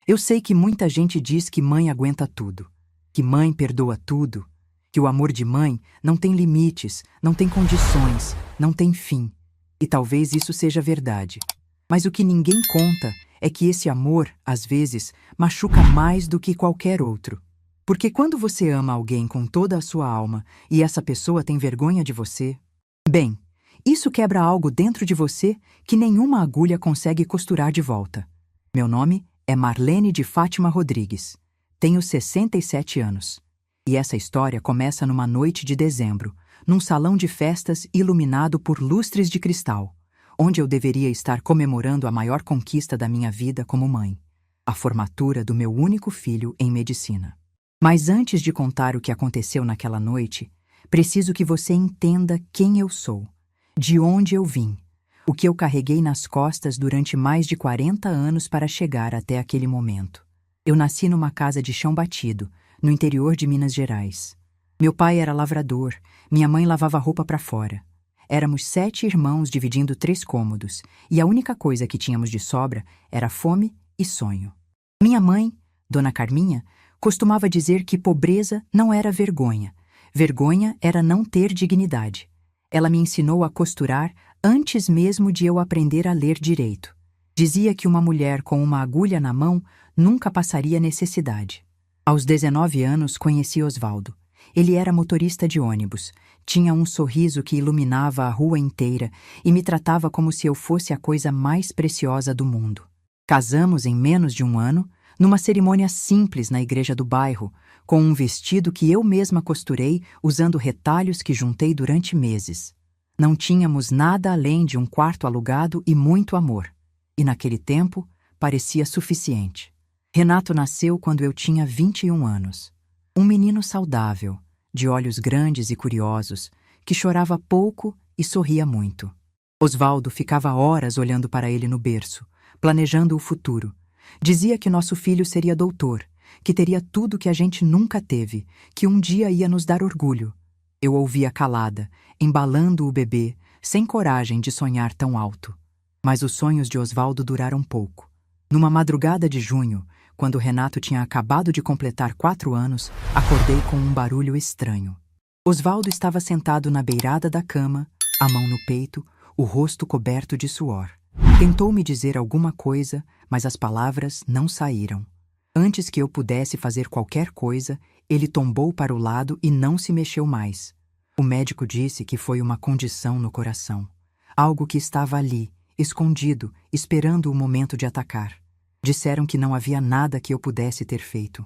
Eu sei que muita gente diz que mãe aguenta tudo, que mãe perdoa tudo, que o amor de mãe não tem limites, não tem condições, não tem fim. E talvez isso seja verdade. Mas o que ninguém conta é que esse amor, às vezes, machuca mais do que qualquer outro. Porque quando você ama alguém com toda a sua alma e essa pessoa tem vergonha de você, bem, isso quebra algo dentro de você que nenhuma agulha consegue costurar de volta. Meu nome é Marlene de Fátima Rodrigues. Tenho 67 anos. E essa história começa numa noite de dezembro, num salão de festas iluminado por lustres de cristal, onde eu deveria estar comemorando a maior conquista da minha vida como mãe, a formatura do meu único filho em medicina. Mas antes de contar o que aconteceu naquela noite, preciso que você entenda quem eu sou, de onde eu vim, o que eu carreguei nas costas durante mais de 40 anos para chegar até aquele momento. Eu nasci numa casa de chão batido, no interior de Minas Gerais. Meu pai era lavrador, minha mãe lavava roupa para fora. Éramos 7 irmãos dividindo 3 cômodos, e a única coisa que tínhamos de sobra era fome e sonho. Minha mãe, Dona Carminha, costumava dizer que pobreza não era vergonha. Vergonha era não ter dignidade. Ela me ensinou a costurar antes mesmo de eu aprender a ler direito. Dizia que uma mulher com uma agulha na mão nunca passaria necessidade. Aos 19 anos conheci Osvaldo. Ele era motorista de ônibus, tinha um sorriso que iluminava a rua inteira e me tratava como se eu fosse a coisa mais preciosa do mundo. Casamos em menos de um ano, numa cerimônia simples na igreja do bairro, com um vestido que eu mesma costurei usando retalhos que juntei durante meses. Não tínhamos nada além de um quarto alugado e muito amor. E naquele tempo, parecia suficiente. Renato nasceu quando eu tinha 21 anos. Um menino saudável, de olhos grandes e curiosos, que chorava pouco e sorria muito. Osvaldo ficava horas olhando para ele no berço, planejando o futuro. Dizia que nosso filho seria doutor, que teria tudo que a gente nunca teve, que um dia ia nos dar orgulho. Eu ouvia calada, embalando o bebê, sem coragem de sonhar tão alto. Mas os sonhos de Osvaldo duraram pouco. Numa madrugada de junho, quando Renato tinha acabado de completar 4 anos, acordei com um barulho estranho. Osvaldo estava sentado na beirada da cama, a mão no peito, o rosto coberto de suor. Tentou me dizer alguma coisa, mas as palavras não saíram. Antes que eu pudesse fazer qualquer coisa, ele tombou para o lado e não se mexeu mais. O médico disse que foi uma condição no coração. Algo que estava ali, escondido, esperando o momento de atacar. Disseram que não havia nada que eu pudesse ter feito.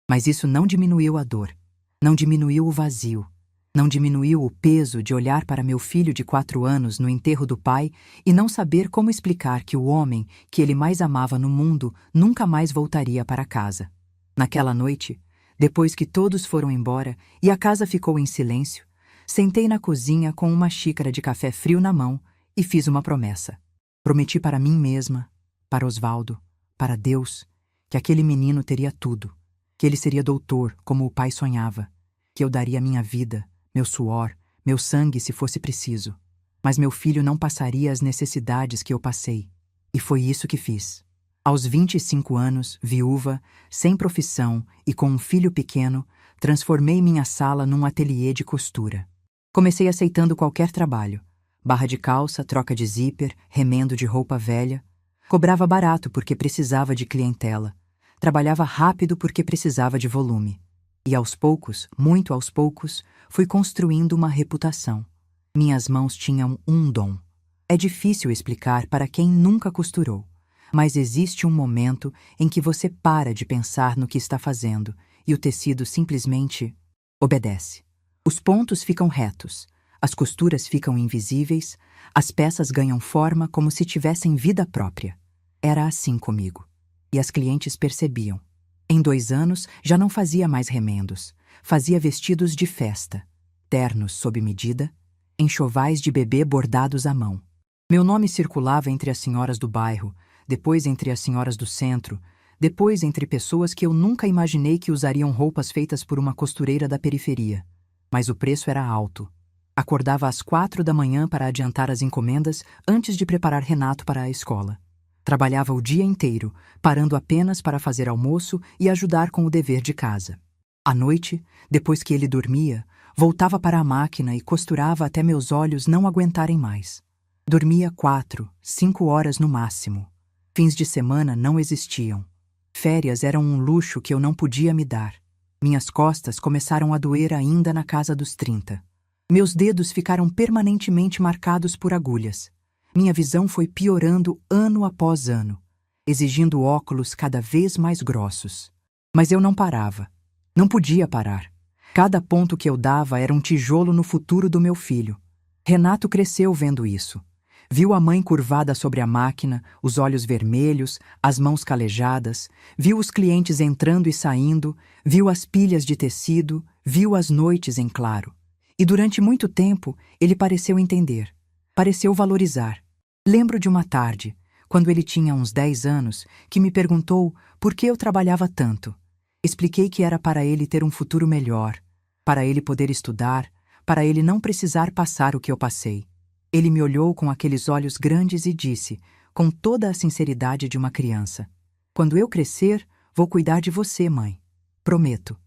Mas isso não diminuiu a dor, não diminuiu o vazio, não diminuiu o peso de olhar para meu filho de 4 anos no enterro do pai e não saber como explicar que o homem que ele mais amava no mundo nunca mais voltaria para casa. Naquela noite, depois que todos foram embora e a casa ficou em silêncio, sentei na cozinha com uma xícara de café frio na mão e fiz uma promessa. Prometi para mim mesma, para Osvaldo, para Deus, que aquele menino teria tudo, que ele seria doutor como o pai sonhava, que eu daria minha vida, meu suor, meu sangue se fosse preciso. Mas meu filho não passaria as necessidades que eu passei. E foi isso que fiz. Aos 25 anos, viúva, sem profissão e com um filho pequeno, transformei minha sala num ateliê de costura. Comecei aceitando qualquer trabalho. Barra de calça, troca de zíper, remendo de roupa velha. Cobrava barato porque precisava de clientela. Trabalhava rápido porque precisava de volume. E aos poucos, muito aos poucos, fui construindo uma reputação. Minhas mãos tinham um dom. É difícil explicar para quem nunca costurou, mas existe um momento em que você para de pensar no que está fazendo e o tecido simplesmente obedece. Os pontos ficam retos, as costuras ficam invisíveis, as peças ganham forma como se tivessem vida própria. Era assim comigo. E as clientes percebiam. Em 2 anos, já não fazia mais remendos. Fazia vestidos de festa, ternos sob medida, enxovais de bebê bordados à mão. Meu nome circulava entre as senhoras do bairro, depois entre as senhoras do centro, depois entre pessoas que eu nunca imaginei que usariam roupas feitas por uma costureira da periferia. Mas o preço era alto. Acordava às 4 da manhã para adiantar as encomendas antes de preparar Renato para a escola. Trabalhava o dia inteiro, parando apenas para fazer almoço e ajudar com o dever de casa. À noite, depois que ele dormia, voltava para a máquina e costurava até meus olhos não aguentarem mais. Dormia 4, 5 horas no máximo. Fins de semana não existiam. Férias eram um luxo que eu não podia me dar. Minhas costas começaram a doer ainda na casa dos 30. Meus dedos ficaram permanentemente marcados por agulhas. Minha visão foi piorando ano após ano, exigindo óculos cada vez mais grossos. Mas eu não parava. Não podia parar. Cada ponto que eu dava era um tijolo no futuro do meu filho. Renato cresceu vendo isso. Viu a mãe curvada sobre a máquina, os olhos vermelhos, as mãos calejadas, viu os clientes entrando e saindo, viu as pilhas de tecido, viu as noites em claro. E durante muito tempo, ele pareceu entender, pareceu valorizar. Lembro de uma tarde, quando ele tinha uns 10 anos, que me perguntou por que eu trabalhava tanto. Expliquei que era para ele ter um futuro melhor, para ele poder estudar, para ele não precisar passar o que eu passei. Ele me olhou com aqueles olhos grandes e disse, com toda a sinceridade de uma criança: "Quando eu crescer, vou cuidar de você, mãe. Prometo."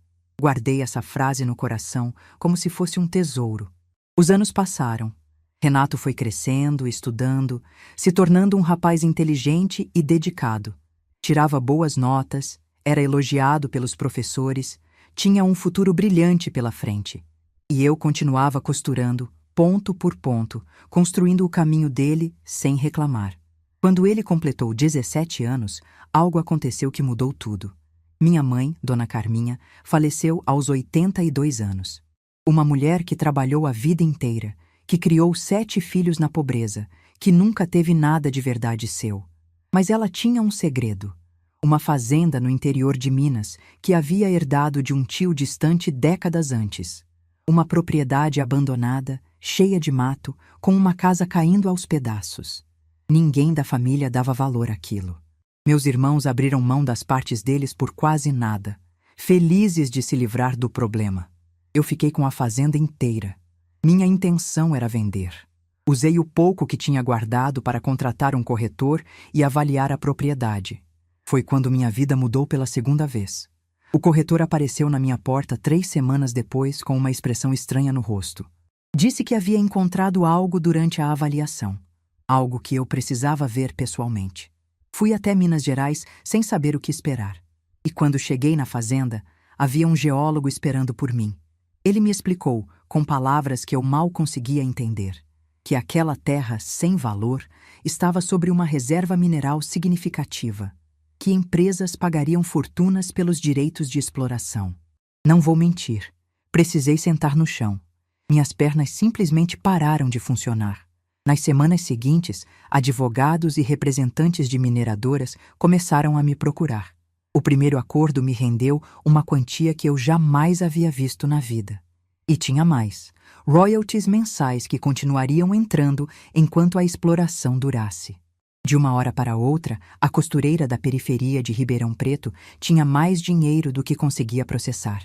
Guardei essa frase no coração como se fosse um tesouro. Os anos passaram. Renato foi crescendo, estudando, se tornando um rapaz inteligente e dedicado. Tirava boas notas, era elogiado pelos professores, tinha um futuro brilhante pela frente. E eu continuava costurando, ponto por ponto, construindo o caminho dele sem reclamar. Quando ele completou 17 anos, algo aconteceu que mudou tudo. Minha mãe, Dona Carminha, faleceu aos 82 anos. Uma mulher que trabalhou a vida inteira, que criou 7 filhos na pobreza, que nunca teve nada de verdade seu. Mas ela tinha um segredo. Uma fazenda no interior de Minas que havia herdado de um tio distante décadas antes. Uma propriedade abandonada, cheia de mato, com uma casa caindo aos pedaços. Ninguém da família dava valor àquilo. Meus irmãos abriram mão das partes deles por quase nada, felizes de se livrar do problema. Eu fiquei com a fazenda inteira. Minha intenção era vender. Usei o pouco que tinha guardado para contratar um corretor e avaliar a propriedade. Foi quando minha vida mudou pela segunda vez. O corretor apareceu na minha porta 3 semanas depois com uma expressão estranha no rosto. Disse que havia encontrado algo durante a avaliação. Algo que eu precisava ver pessoalmente. Fui até Minas Gerais sem saber o que esperar. E quando cheguei na fazenda, havia um geólogo esperando por mim. Ele me explicou, com palavras que eu mal conseguia entender, que aquela terra sem valor estava sobre uma reserva mineral significativa, que empresas pagariam fortunas pelos direitos de exploração. Não vou mentir, precisei sentar no chão. Minhas pernas simplesmente pararam de funcionar. Nas semanas seguintes, advogados e representantes de mineradoras começaram a me procurar. O primeiro acordo me rendeu uma quantia que eu jamais havia visto na vida. E tinha mais: royalties mensais que continuariam entrando enquanto a exploração durasse. De uma hora para outra, a costureira da periferia de Ribeirão Preto tinha mais dinheiro do que conseguia processar.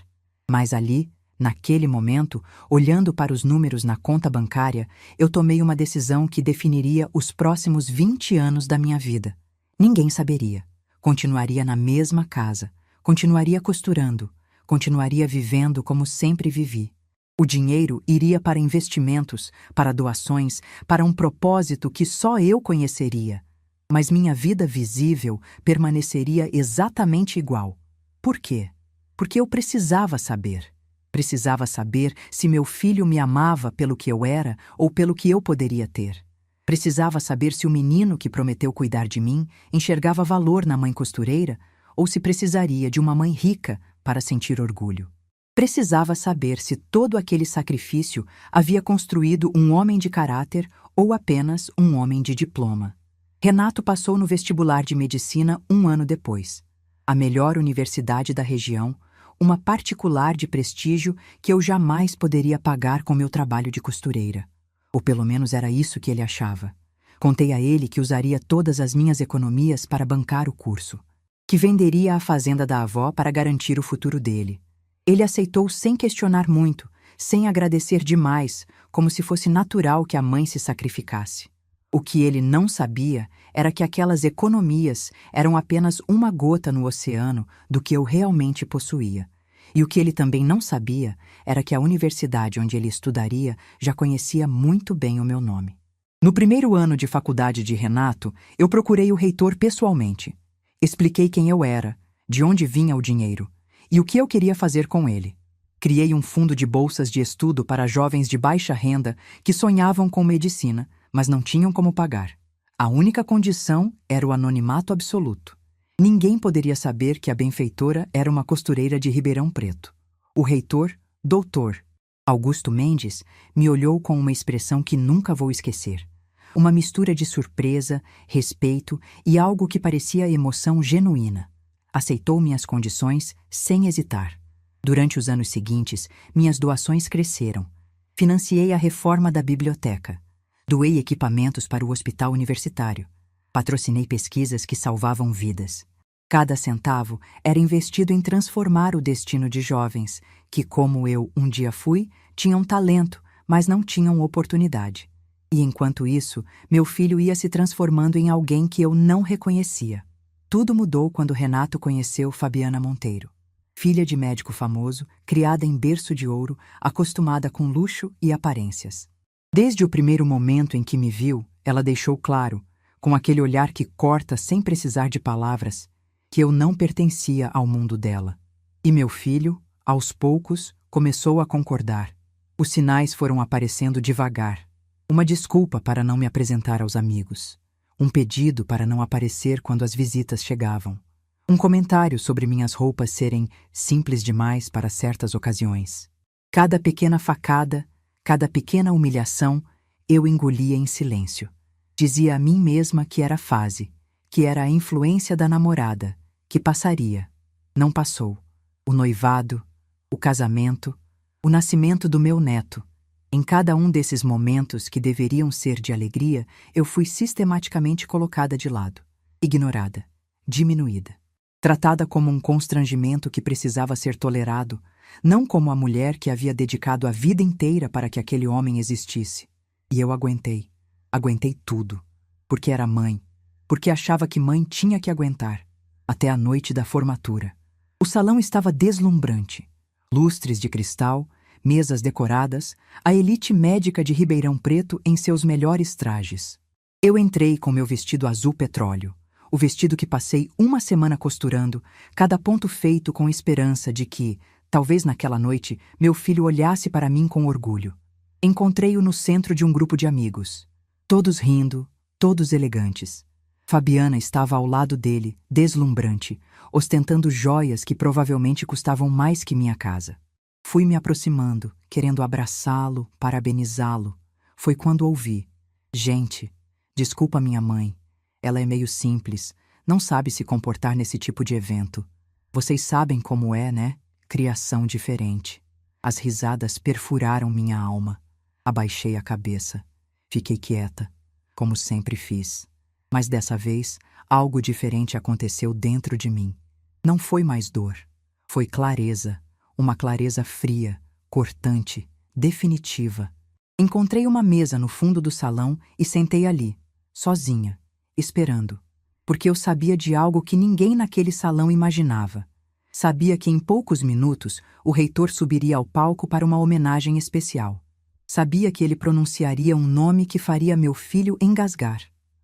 Mas ali, naquele momento, olhando para os números na conta bancária, eu tomei uma decisão que definiria os próximos 20 anos da minha vida. Ninguém saberia. Continuaria na mesma casa, continuaria costurando, continuaria vivendo como sempre vivi. O dinheiro iria para investimentos, para doações, para um propósito que só eu conheceria. Mas minha vida visível permaneceria exatamente igual. Por quê? Porque eu precisava saber. Precisava saber se meu filho me amava pelo que eu era ou pelo que eu poderia ter. Precisava saber se o menino que prometeu cuidar de mim enxergava valor na mãe costureira ou se precisaria de uma mãe rica para sentir orgulho. Precisava saber se todo aquele sacrifício havia construído um homem de caráter ou apenas um homem de diploma. Renato passou no vestibular de medicina 1 ano depois. A melhor universidade da região, uma particular de prestígio que eu jamais poderia pagar com meu trabalho de costureira. Ou pelo menos era isso que ele achava. Contei a ele que usaria todas as minhas economias para bancar o curso, que venderia a fazenda da avó para garantir o futuro dele. Ele aceitou sem questionar muito, sem agradecer demais, como se fosse natural que a mãe se sacrificasse. O que ele não sabia era que aquelas economias eram apenas uma gota no oceano do que eu realmente possuía. E o que ele também não sabia era que a universidade onde ele estudaria já conhecia muito bem o meu nome. No primeiro ano de faculdade de Renato, eu procurei o reitor pessoalmente. Expliquei quem eu era, de onde vinha o dinheiro e o que eu queria fazer com ele. Criei um fundo de bolsas de estudo para jovens de baixa renda que sonhavam com medicina, mas não tinham como pagar. A única condição era o anonimato absoluto. Ninguém poderia saber que a benfeitora era uma costureira de Ribeirão Preto. O reitor, doutor Augusto Mendes, me olhou com uma expressão que nunca vou esquecer. Uma mistura de surpresa, respeito e algo que parecia emoção genuína. Aceitou minhas condições sem hesitar. Durante os anos seguintes, minhas doações cresceram. Financiei a reforma da biblioteca. Doei equipamentos para o hospital universitário. Patrocinei pesquisas que salvavam vidas. Cada centavo era investido em transformar o destino de jovens que, como eu um dia fui, tinham talento, mas não tinham oportunidade. E enquanto isso, meu filho ia se transformando em alguém que eu não reconhecia. Tudo mudou quando Renato conheceu Fabiana Monteiro. Filha de médico famoso, criada em berço de ouro, acostumada com luxo e aparências. Desde o primeiro momento em que me viu, ela deixou claro, com aquele olhar que corta sem precisar de palavras, que eu não pertencia ao mundo dela. E meu filho, aos poucos, começou a concordar. Os sinais foram aparecendo devagar. Uma desculpa para não me apresentar aos amigos. Um pedido para não aparecer quando as visitas chegavam. Um comentário sobre minhas roupas serem simples demais para certas ocasiões. Cada pequena facada, cada pequena humilhação, eu engolia em silêncio. Dizia a mim mesma que era fase, que era a influência da namorada, que passaria. Não passou. O noivado, o casamento, o nascimento do meu neto. Em cada um desses momentos que deveriam ser de alegria, eu fui sistematicamente colocada de lado, ignorada, diminuída. Tratada como um constrangimento que precisava ser tolerado, não como a mulher que havia dedicado a vida inteira para que aquele homem existisse. E eu aguentei. Aguentei tudo. Porque era mãe. Porque achava que mãe tinha que aguentar. Até a noite da formatura. O salão estava deslumbrante. Lustres de cristal, mesas decoradas, a elite médica de Ribeirão Preto em seus melhores trajes. Eu entrei com meu vestido azul petróleo. O vestido que passei uma semana costurando, cada ponto feito com esperança de que, talvez naquela noite, meu filho olhasse para mim com orgulho. Encontrei-o no centro de um grupo de amigos. Todos rindo, todos elegantes. Fabiana estava ao lado dele, deslumbrante, ostentando joias que provavelmente custavam mais que minha casa. Fui me aproximando, querendo abraçá-lo, parabenizá-lo. Foi quando ouvi: "Gente, desculpa minha mãe. Ela é meio simples, não sabe se comportar nesse tipo de evento. Vocês sabem como é, né? Criação diferente." As risadas perfuraram minha alma. Abaixei a cabeça. Fiquei quieta, como sempre fiz. Mas dessa vez, algo diferente aconteceu dentro de mim. Não foi mais dor. Foi clareza. Uma clareza fria, cortante, definitiva. Encontrei uma mesa no fundo do salão e sentei ali, sozinha, esperando, porque eu sabia de algo que ninguém naquele salão imaginava. Sabia que em poucos minutos o reitor subiria ao palco para uma homenagem especial. Sabia que ele pronunciaria um nome que faria meu filho engasgar.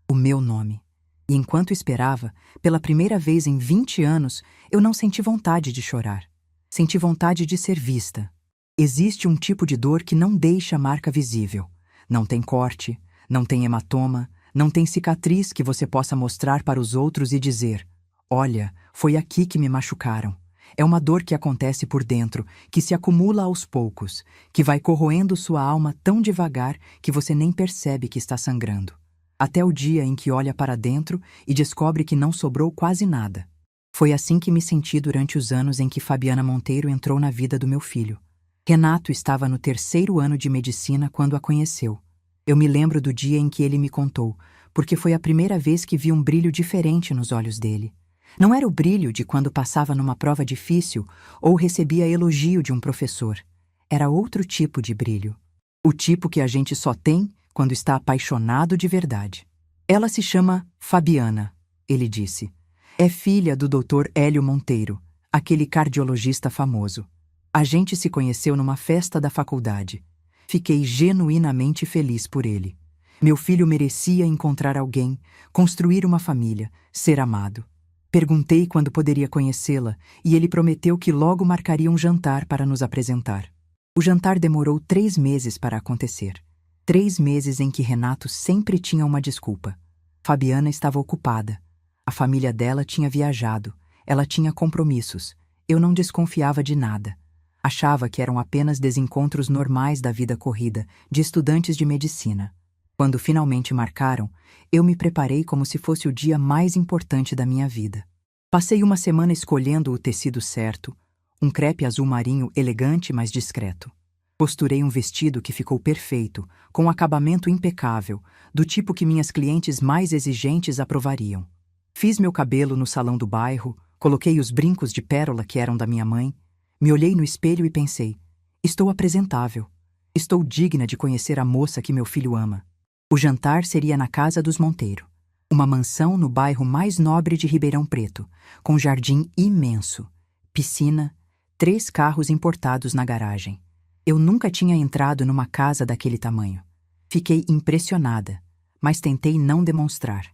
O meu nome. E enquanto esperava, pela primeira vez em 20 anos, eu não senti vontade de chorar. Senti vontade de ser vista. Existe um tipo de dor que não deixa marca visível. Não tem corte, não tem hematoma, não tem cicatriz que você possa mostrar para os outros e dizer: "Olha, foi aqui que me machucaram." É uma dor que acontece por dentro, que se acumula aos poucos, que vai corroendo sua alma tão devagar que você nem percebe que está sangrando. Até o dia em que olha para dentro e descobre que não sobrou quase nada. Foi assim que me senti durante os anos em que Fabiana Monteiro entrou na vida do meu filho. Renato estava no 3º ano de medicina quando a conheceu. Eu me lembro do dia em que ele me contou, porque foi a primeira vez que vi um brilho diferente nos olhos dele. Não era o brilho de quando passava numa prova difícil ou recebia elogio de um professor. Era outro tipo de brilho. O tipo que a gente só tem quando está apaixonado de verdade. Ela se chama Fabiana, ele disse. É filha do Dr. Hélio Monteiro, aquele cardiologista famoso. A gente se conheceu numa festa da faculdade. Fiquei genuinamente feliz por ele. Meu filho merecia encontrar alguém, construir uma família, ser amado. Perguntei quando poderia conhecê-la e ele prometeu que logo marcaria um jantar para nos apresentar. O jantar demorou 3 meses para acontecer. 3 meses em que Renato sempre tinha uma desculpa. Fabiana estava ocupada. A família dela tinha viajado. Ela tinha compromissos. Eu não desconfiava de nada. Achava que eram apenas desencontros normais da vida corrida, de estudantes de medicina. Quando finalmente marcaram, eu me preparei como se fosse o dia mais importante da minha vida. Passei uma semana escolhendo o tecido certo, um crepe azul marinho elegante, mas discreto. Costurei um vestido que ficou perfeito, com um acabamento impecável, do tipo que minhas clientes mais exigentes aprovariam. Fiz meu cabelo no salão do bairro, coloquei os brincos de pérola que eram da minha mãe, me olhei no espelho e pensei, estou apresentável. Estou digna de conhecer a moça que meu filho ama. O jantar seria na casa dos Monteiro, uma mansão no bairro mais nobre de Ribeirão Preto, com jardim imenso, piscina, 3 carros importados na garagem. Eu nunca tinha entrado numa casa daquele tamanho. Fiquei impressionada, mas tentei não demonstrar.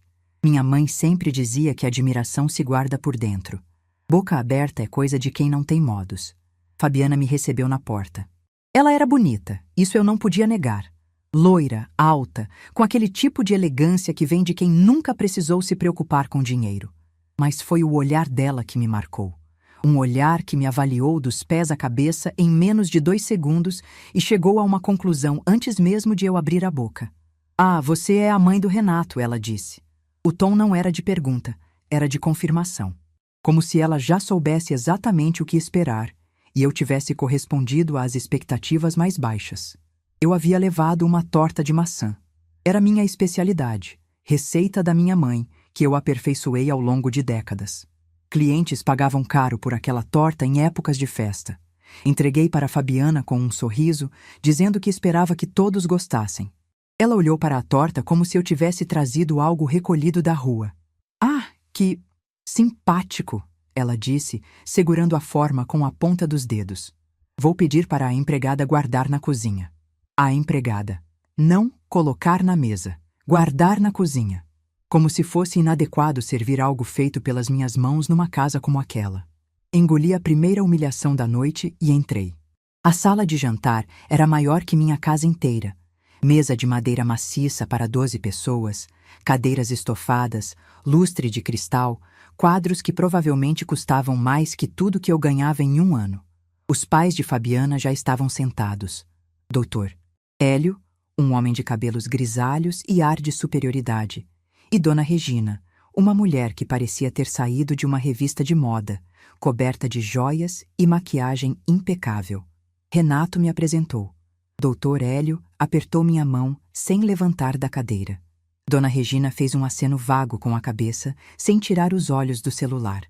Minha mãe sempre dizia que a admiração se guarda por dentro. Boca aberta é coisa de quem não tem modos. Fabiana me recebeu na porta. Ela era bonita, isso eu não podia negar. Loira, alta, com aquele tipo de elegância que vem de quem nunca precisou se preocupar com dinheiro. Mas foi o olhar dela que me marcou. Um olhar que me avaliou dos pés à cabeça em menos de 2 segundos e chegou a uma conclusão antes mesmo de eu abrir a boca. Ah, você é a mãe do Renato, ela disse. O tom não era de pergunta, era de confirmação. Como se ela já soubesse exatamente o que esperar e eu tivesse correspondido às expectativas mais baixas. Eu havia levado uma torta de maçã. Era minha especialidade, receita da minha mãe, que eu aperfeiçoei ao longo de décadas. Clientes pagavam caro por aquela torta em épocas de festa. Entreguei para Fabiana com um sorriso, dizendo que esperava que todos gostassem. Ela olhou para a torta como se eu tivesse trazido algo recolhido da rua. Ah, que simpático, ela disse, segurando a forma com a ponta dos dedos. Vou pedir para a empregada guardar na cozinha. A empregada. Não colocar na mesa. Guardar na cozinha. Como se fosse inadequado servir algo feito pelas minhas mãos numa casa como aquela. Engoli a primeira humilhação da noite e entrei. A sala de jantar era maior que minha casa inteira. Mesa de madeira maciça para 12 pessoas, cadeiras estofadas, lustre de cristal, quadros que provavelmente custavam mais que tudo que eu ganhava em 1 ano. Os pais de Fabiana já estavam sentados. Doutor Hélio, um homem de cabelos grisalhos e ar de superioridade, e Dona Regina, uma mulher que parecia ter saído de uma revista de moda, coberta de joias e maquiagem impecável. Renato me apresentou. Doutor Hélio apertou minha mão sem levantar da cadeira. Dona Regina fez um aceno vago com a cabeça, sem tirar os olhos do celular.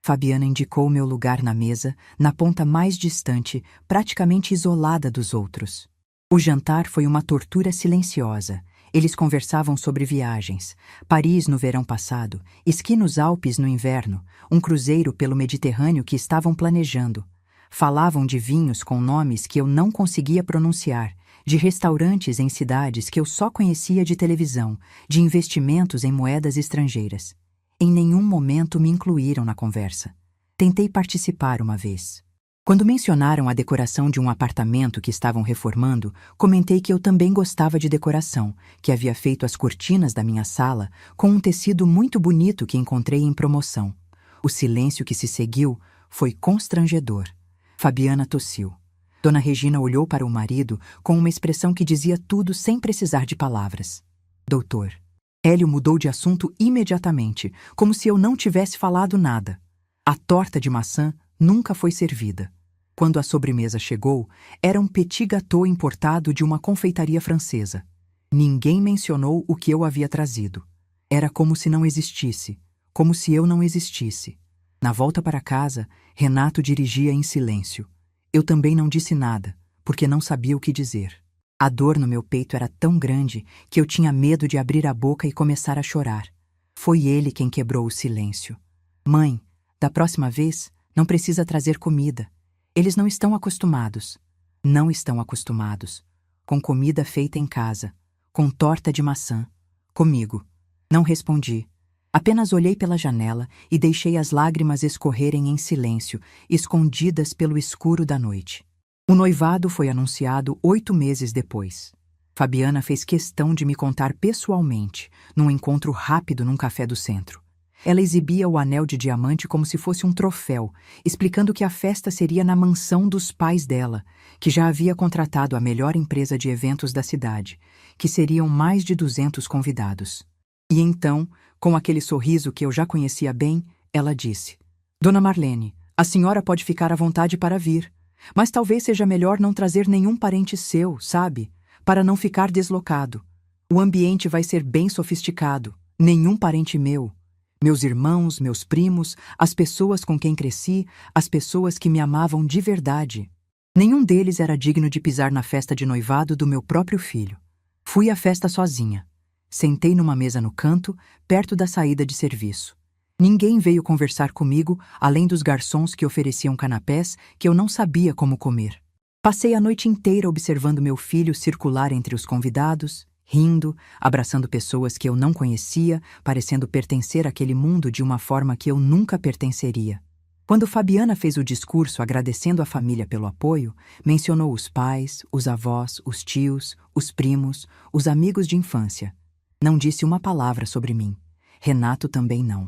Fabiana indicou meu lugar na mesa, na ponta mais distante, praticamente isolada dos outros. O jantar foi uma tortura silenciosa. Eles conversavam sobre viagens, Paris no verão passado, esqui nos Alpes no inverno, um cruzeiro pelo Mediterrâneo que estavam planejando. Falavam de vinhos com nomes que eu não conseguia pronunciar, de restaurantes em cidades que eu só conhecia de televisão, de investimentos em moedas estrangeiras. Em nenhum momento me incluíram na conversa. Tentei participar uma vez. Quando mencionaram a decoração de um apartamento que estavam reformando, comentei que eu também gostava de decoração, que havia feito as cortinas da minha sala com um tecido muito bonito que encontrei em promoção. O silêncio que se seguiu foi constrangedor. Fabiana tossiu. Dona Regina olhou para o marido com uma expressão que dizia tudo sem precisar de palavras. Doutor. Hélio mudou de assunto imediatamente, como se eu não tivesse falado nada. A torta de maçã nunca foi servida. Quando a sobremesa chegou, era um petit gâteau importado de uma confeitaria francesa. Ninguém mencionou o que eu havia trazido. Era como se não existisse, como se eu não existisse. Na volta para casa, Renato dirigia em silêncio. Eu também não disse nada, porque não sabia o que dizer. A dor no meu peito era tão grande que eu tinha medo de abrir a boca e começar a chorar. Foi ele quem quebrou o silêncio. Mãe, da próxima vez, não precisa trazer comida. Eles não estão acostumados. Não estão acostumados. Com comida feita em casa. Com torta de maçã. Comigo. Não respondi. Apenas olhei pela janela e deixei as lágrimas escorrerem em silêncio, escondidas pelo escuro da noite. O noivado foi anunciado 8 meses depois. Fabiana fez questão de me contar pessoalmente, num encontro rápido num café do centro. Ela exibia o anel de diamante como se fosse um troféu, explicando que a festa seria na mansão dos pais dela, que já havia contratado a melhor empresa de eventos da cidade, que seriam mais de 200 convidados. E então, com aquele sorriso que eu já conhecia bem, ela disse: Dona Marlene, a senhora pode ficar à vontade para vir, mas talvez seja melhor não trazer nenhum parente seu, sabe? Para não ficar deslocado. O ambiente vai ser bem sofisticado. Nenhum parente meu. Meus irmãos, meus primos, as pessoas com quem cresci, as pessoas que me amavam de verdade. Nenhum deles era digno de pisar na festa de noivado do meu próprio filho. Fui à festa sozinha. Sentei numa mesa no canto, perto da saída de serviço. Ninguém veio conversar comigo, além dos garçons que ofereciam canapés que eu não sabia como comer. Passei a noite inteira observando meu filho circular entre os convidados, rindo, abraçando pessoas que eu não conhecia, parecendo pertencer àquele mundo de uma forma que eu nunca pertenceria. Quando Fabiana fez o discurso agradecendo a família pelo apoio, mencionou os pais, os avós, os tios, os primos, os amigos de infância. Não disse uma palavra sobre mim. Renato também não.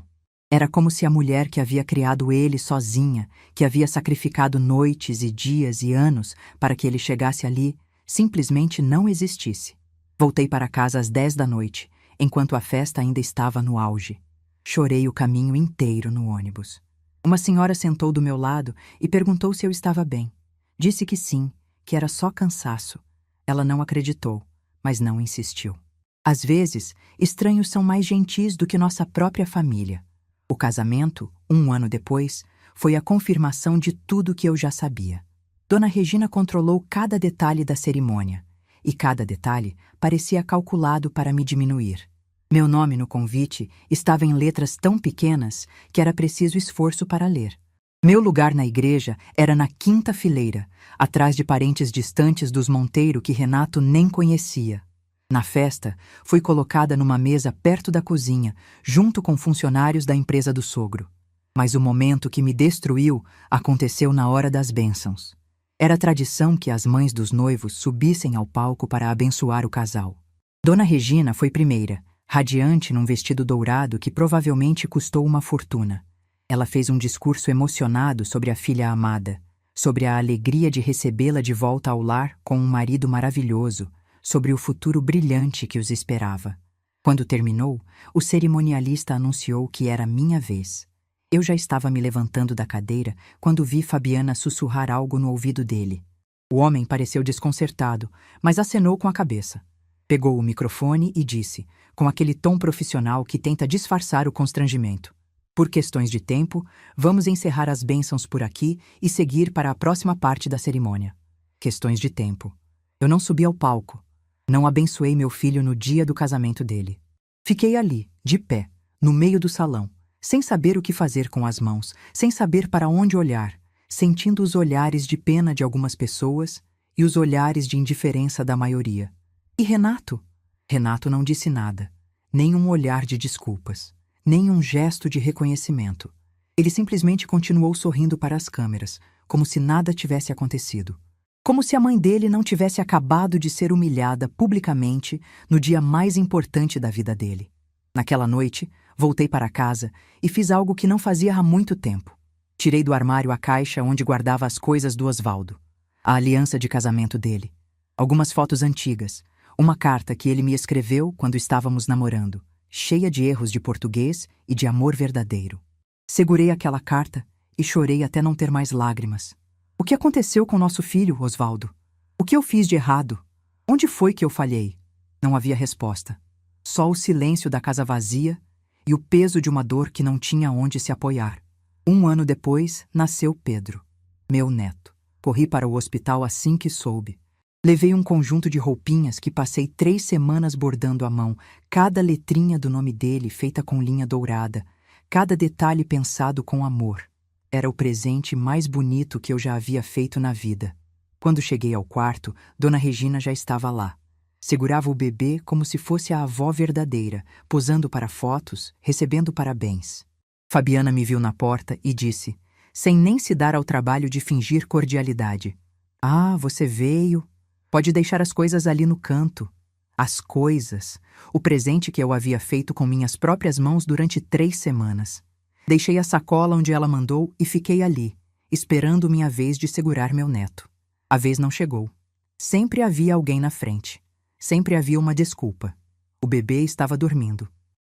Era como se a mulher que havia criado ele sozinha, que havia sacrificado noites e dias e anos para que ele chegasse ali, simplesmente não existisse. Voltei para casa às 10 da noite, enquanto a festa ainda estava no auge. Chorei o caminho inteiro no ônibus. Uma senhora sentou do meu lado e perguntou se eu estava bem. Disse que sim, que era só cansaço. Ela não acreditou, mas não insistiu. Às vezes, estranhos são mais gentis do que nossa própria família. O casamento, 1 ano depois, foi a confirmação de tudo que eu já sabia. Dona Regina controlou cada detalhe da cerimônia, e cada detalhe parecia calculado para me diminuir. Meu nome no convite estava em letras tão pequenas que era preciso esforço para ler. Meu lugar na igreja era na 5ª fileira, atrás de parentes distantes dos Monteiro que Renato nem conhecia. Na festa, fui colocada numa mesa perto da cozinha, junto com funcionários da empresa do sogro. Mas o momento que me destruiu aconteceu na hora das bênçãos. Era tradição que as mães dos noivos subissem ao palco para abençoar o casal. Dona Regina foi primeira, radiante num vestido dourado que provavelmente custou uma fortuna. Ela fez um discurso emocionado sobre a filha amada, sobre a alegria de recebê-la de volta ao lar com um marido maravilhoso, sobre o futuro brilhante que os esperava. Quando terminou, o cerimonialista anunciou que era minha vez. Eu já estava me levantando da cadeira quando vi Fabiana sussurrar algo no ouvido dele. O homem pareceu desconcertado, mas acenou com a cabeça. Pegou o microfone e disse, com aquele tom profissional que tenta disfarçar o constrangimento: Por questões de tempo, vamos encerrar as bênçãos por aqui e seguir para a próxima parte da cerimônia. Questões de tempo. Eu não subi ao palco. Não abençoei meu filho no dia do casamento dele. Fiquei ali, de pé, no meio do salão, sem saber o que fazer com as mãos, sem saber para onde olhar, sentindo os olhares de pena de algumas pessoas e os olhares de indiferença da maioria. E Renato? Renato não disse nada, nem um olhar de desculpas, nem um gesto de reconhecimento. Ele simplesmente continuou sorrindo para as câmeras, como se nada tivesse acontecido. Como se a mãe dele não tivesse acabado de ser humilhada publicamente no dia mais importante da vida dele. Naquela noite, voltei para casa e fiz algo que não fazia há muito tempo. Tirei do armário a caixa onde guardava as coisas do Osvaldo, a aliança de casamento dele, algumas fotos antigas, uma carta que ele me escreveu quando estávamos namorando, cheia de erros de português e de amor verdadeiro. Segurei aquela carta e chorei até não ter mais lágrimas. O que aconteceu com nosso filho, Osvaldo? O que eu fiz de errado? Onde foi que eu falhei? Não havia resposta. Só o silêncio da casa vazia e o peso de uma dor que não tinha onde se apoiar. 1 ano depois, nasceu Pedro, meu neto. Corri para o hospital assim que soube. Levei um conjunto de roupinhas que passei 3 semanas bordando à mão, cada letrinha do nome dele feita com linha dourada, cada detalhe pensado com amor. Era o presente mais bonito que eu já havia feito na vida. Quando cheguei ao quarto, Dona Regina já estava lá. Segurava o bebê como se fosse a avó verdadeira, posando para fotos, recebendo parabéns. Fabiana me viu na porta e disse, sem nem se dar ao trabalho de fingir cordialidade: "Ah, você veio. Pode deixar as coisas ali no canto." As coisas, o presente que eu havia feito com minhas próprias mãos durante 3 semanas. Deixei a sacola onde ela mandou e fiquei ali, esperando minha vez de segurar meu neto. A vez não chegou. Sempre havia alguém na frente. Sempre havia uma desculpa. O bebê estava dormindo.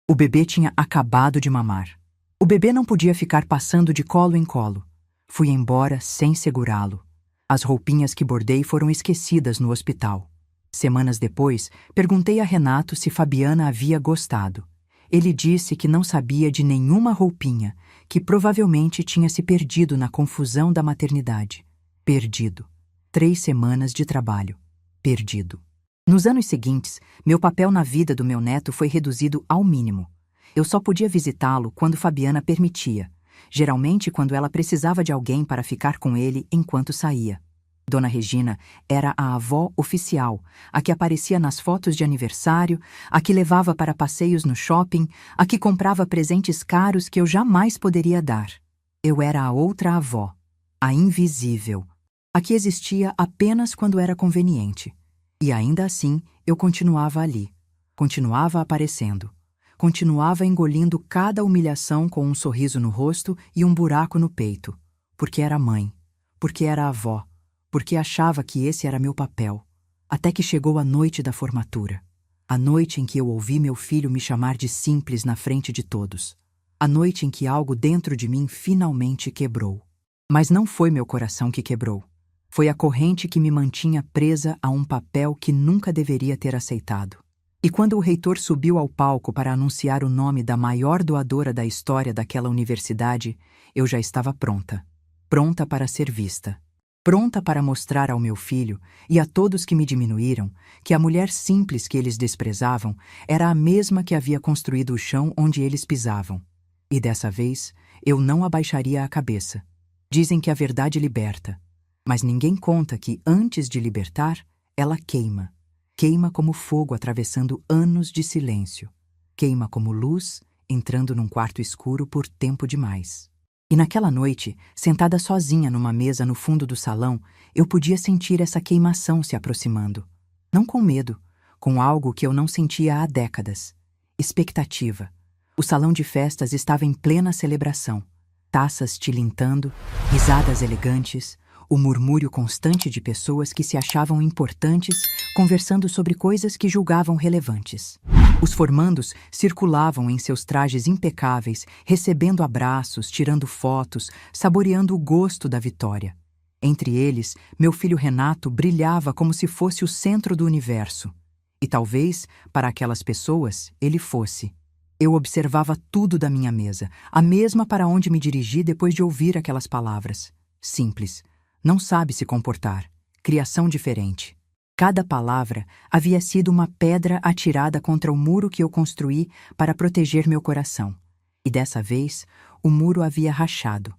O bebê tinha acabado de mamar. O bebê não podia ficar passando de colo em colo. Fui embora sem segurá-lo. As roupinhas que bordei foram esquecidas no hospital. Semanas depois, perguntei a Renato se Fabiana havia gostado. Ele disse que não sabia de nenhuma roupinha, que provavelmente tinha se perdido na confusão da maternidade. Perdido. 3 semanas de trabalho. Perdido. Nos anos seguintes, meu papel na vida do meu neto foi reduzido ao mínimo. Eu só podia visitá-lo quando Fabiana permitia, geralmente quando ela precisava de alguém para ficar com ele enquanto saía. Dona Regina era a avó oficial, a que aparecia nas fotos de aniversário, a que levava para passeios no shopping, a que comprava presentes caros que eu jamais poderia dar. Eu era a outra avó, a invisível, a que existia apenas quando era conveniente. E ainda assim, eu continuava ali, continuava aparecendo, continuava engolindo cada humilhação com um sorriso no rosto e um buraco no peito, porque era mãe, porque era avó, porque achava que esse era meu papel, até que chegou a noite da formatura, a noite em que eu ouvi meu filho me chamar de simples na frente de todos, a noite em que algo dentro de mim finalmente quebrou. Mas não foi meu coração que quebrou. Foi a corrente que me mantinha presa a um papel que nunca deveria ter aceitado. E quando o reitor subiu ao palco para anunciar o nome da maior doadora da história daquela universidade, eu já estava pronta. Pronta para ser vista. Pronta para mostrar ao meu filho e a todos que me diminuíram que a mulher simples que eles desprezavam era a mesma que havia construído o chão onde eles pisavam. E dessa vez, eu não abaixaria a cabeça. Dizem que a verdade liberta. Mas ninguém conta que, antes de libertar, ela queima. Queima como fogo atravessando anos de silêncio. Queima como luz entrando num quarto escuro por tempo demais. E naquela noite, sentada sozinha numa mesa no fundo do salão, eu podia sentir essa queimação se aproximando. Não com medo, com algo que eu não sentia há décadas. Expectativa. O salão de festas estava em plena celebração. Taças tilintando, risadas elegantes, o murmúrio constante de pessoas que se achavam importantes, conversando sobre coisas que julgavam relevantes. Os formandos circulavam em seus trajes impecáveis, recebendo abraços, tirando fotos, saboreando o gosto da vitória. Entre eles, meu filho Renato brilhava como se fosse o centro do universo. E talvez, para aquelas pessoas, ele fosse. Eu observava tudo da minha mesa, a mesma para onde me dirigi depois de ouvir aquelas palavras. Simples. Não sabe se comportar. Criação diferente. Cada palavra havia sido uma pedra atirada contra o muro que eu construí para proteger meu coração. E dessa vez, o muro havia rachado,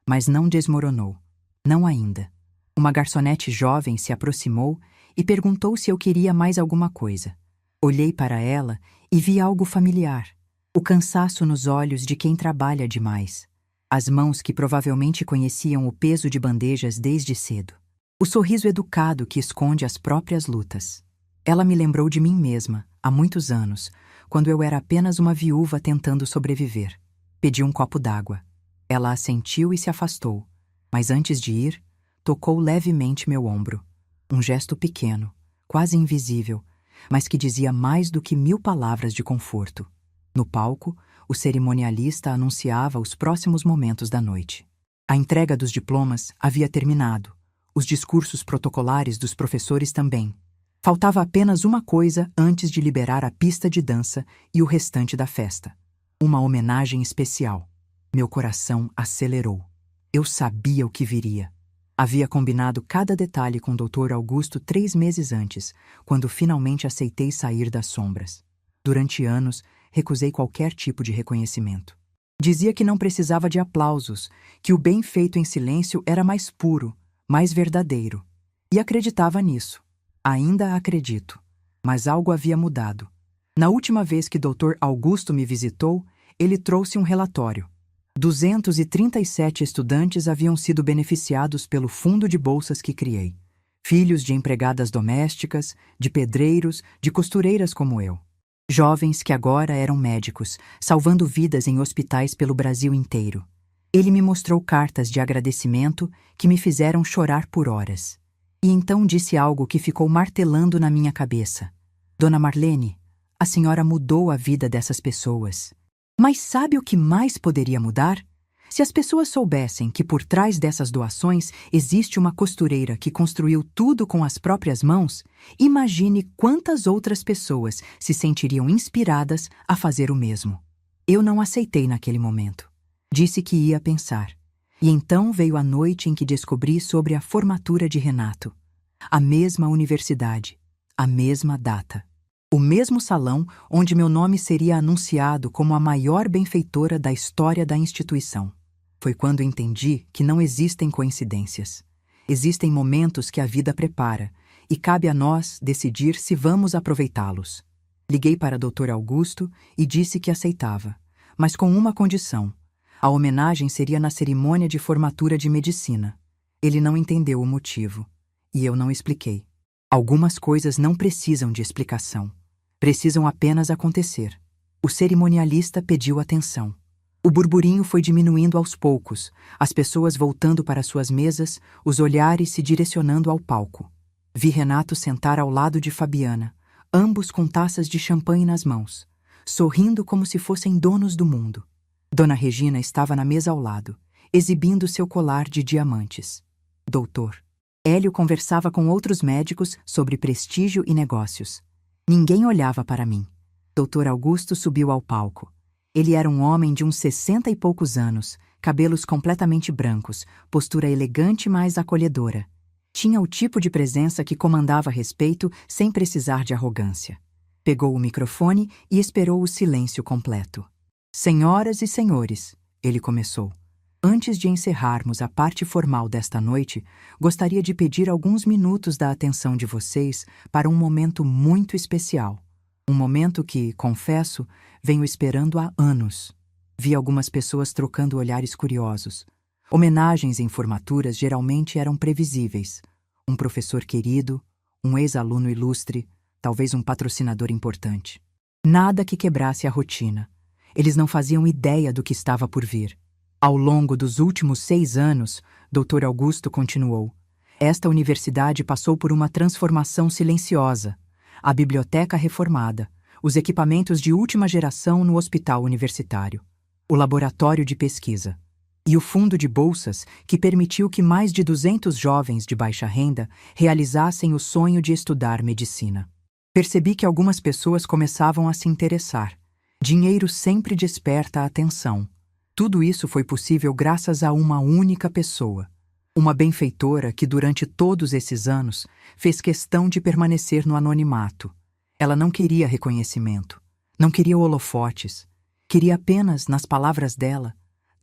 mas não desmoronou. Não ainda. Uma garçonete jovem se aproximou e perguntou se eu queria mais alguma coisa. Olhei para ela e vi algo familiar. O cansaço nos olhos de quem trabalha demais. As mãos que provavelmente conheciam o peso de bandejas desde cedo. O sorriso educado que esconde as próprias lutas. Ela me lembrou de mim mesma, há muitos anos, quando eu era apenas uma viúva tentando sobreviver. Pedi um copo d'água. Ela assentiu e se afastou, mas antes de ir, tocou levemente meu ombro. Um gesto pequeno, quase invisível, mas que dizia mais do que 1000 palavras de conforto. No palco, o cerimonialista anunciava os próximos momentos da noite. A entrega dos diplomas havia terminado. Os discursos protocolares dos professores também. Faltava apenas uma coisa antes de liberar a pista de dança e o restante da festa. Uma homenagem especial. Meu coração acelerou. Eu sabia o que viria. Havia combinado cada detalhe com o Dr. Augusto 3 meses antes, quando finalmente aceitei sair das sombras. Durante anos, recusei qualquer tipo de reconhecimento. Dizia que não precisava de aplausos, que o bem feito em silêncio era mais puro, mais verdadeiro. E acreditava nisso. Ainda acredito. Mas algo havia mudado. Na última vez que Dr. Augusto me visitou, ele trouxe um relatório. 237 estudantes haviam sido beneficiados pelo fundo de bolsas que criei. Filhos de empregadas domésticas, de pedreiros, de costureiras como eu. Jovens que agora eram médicos, salvando vidas em hospitais pelo Brasil inteiro. Ele me mostrou cartas de agradecimento que me fizeram chorar por horas. E então disse algo que ficou martelando na minha cabeça. Dona Marlene, a senhora mudou a vida dessas pessoas. Mas sabe o que mais poderia mudar? Se as pessoas soubessem que por trás dessas doações existe uma costureira que construiu tudo com as próprias mãos, imagine quantas outras pessoas se sentiriam inspiradas a fazer o mesmo. Eu não aceitei naquele momento. Disse que ia pensar. E então veio a noite em que descobri sobre a formatura de Renato. A mesma universidade, a mesma data. O mesmo salão onde meu nome seria anunciado como a maior benfeitora da história da instituição. Foi quando entendi que não existem coincidências. Existem momentos que a vida prepara, e cabe a nós decidir se vamos aproveitá-los. Liguei para Dr. Augusto e disse que aceitava, mas com uma condição. A homenagem seria na cerimônia de formatura de medicina. Ele não entendeu o motivo, e eu não expliquei. Algumas coisas não precisam de explicação. Precisam apenas acontecer. O cerimonialista pediu atenção. O burburinho foi diminuindo aos poucos, as pessoas voltando para suas mesas, os olhares se direcionando ao palco. Vi Renato sentar ao lado de Fabiana, ambos com taças de champanhe nas mãos, sorrindo como se fossem donos do mundo. Dona Regina estava na mesa ao lado, exibindo seu colar de diamantes. Doutor. Hélio conversava com outros médicos sobre prestígio e negócios. Ninguém olhava para mim. Dr. Augusto subiu ao palco. Ele era um homem de uns 60 e poucos anos, cabelos completamente brancos, postura elegante mas acolhedora. Tinha o tipo de presença que comandava respeito sem precisar de arrogância. Pegou o microfone e esperou o silêncio completo. Senhoras e senhores, ele começou. Antes de encerrarmos a parte formal desta noite, gostaria de pedir alguns minutos da atenção de vocês para um momento muito especial. Um momento que, confesso, venho esperando há anos. Vi algumas pessoas trocando olhares curiosos. Homenagens em formaturas geralmente eram previsíveis. Um professor querido, um ex-aluno ilustre, talvez um patrocinador importante. Nada que quebrasse a rotina. Eles não faziam ideia do que estava por vir. Ao longo dos últimos 6 anos, Dr. Augusto continuou, esta universidade passou por uma transformação silenciosa. A biblioteca reformada, os equipamentos de última geração no hospital universitário, o laboratório de pesquisa e o fundo de bolsas que permitiu que mais de 200 jovens de baixa renda realizassem o sonho de estudar medicina. Percebi que algumas pessoas começavam a se interessar. Dinheiro sempre desperta a atenção. Tudo isso foi possível graças a uma única pessoa. Uma benfeitora que durante todos esses anos fez questão de permanecer no anonimato. Ela não queria reconhecimento, não queria holofotes. Queria apenas, nas palavras dela,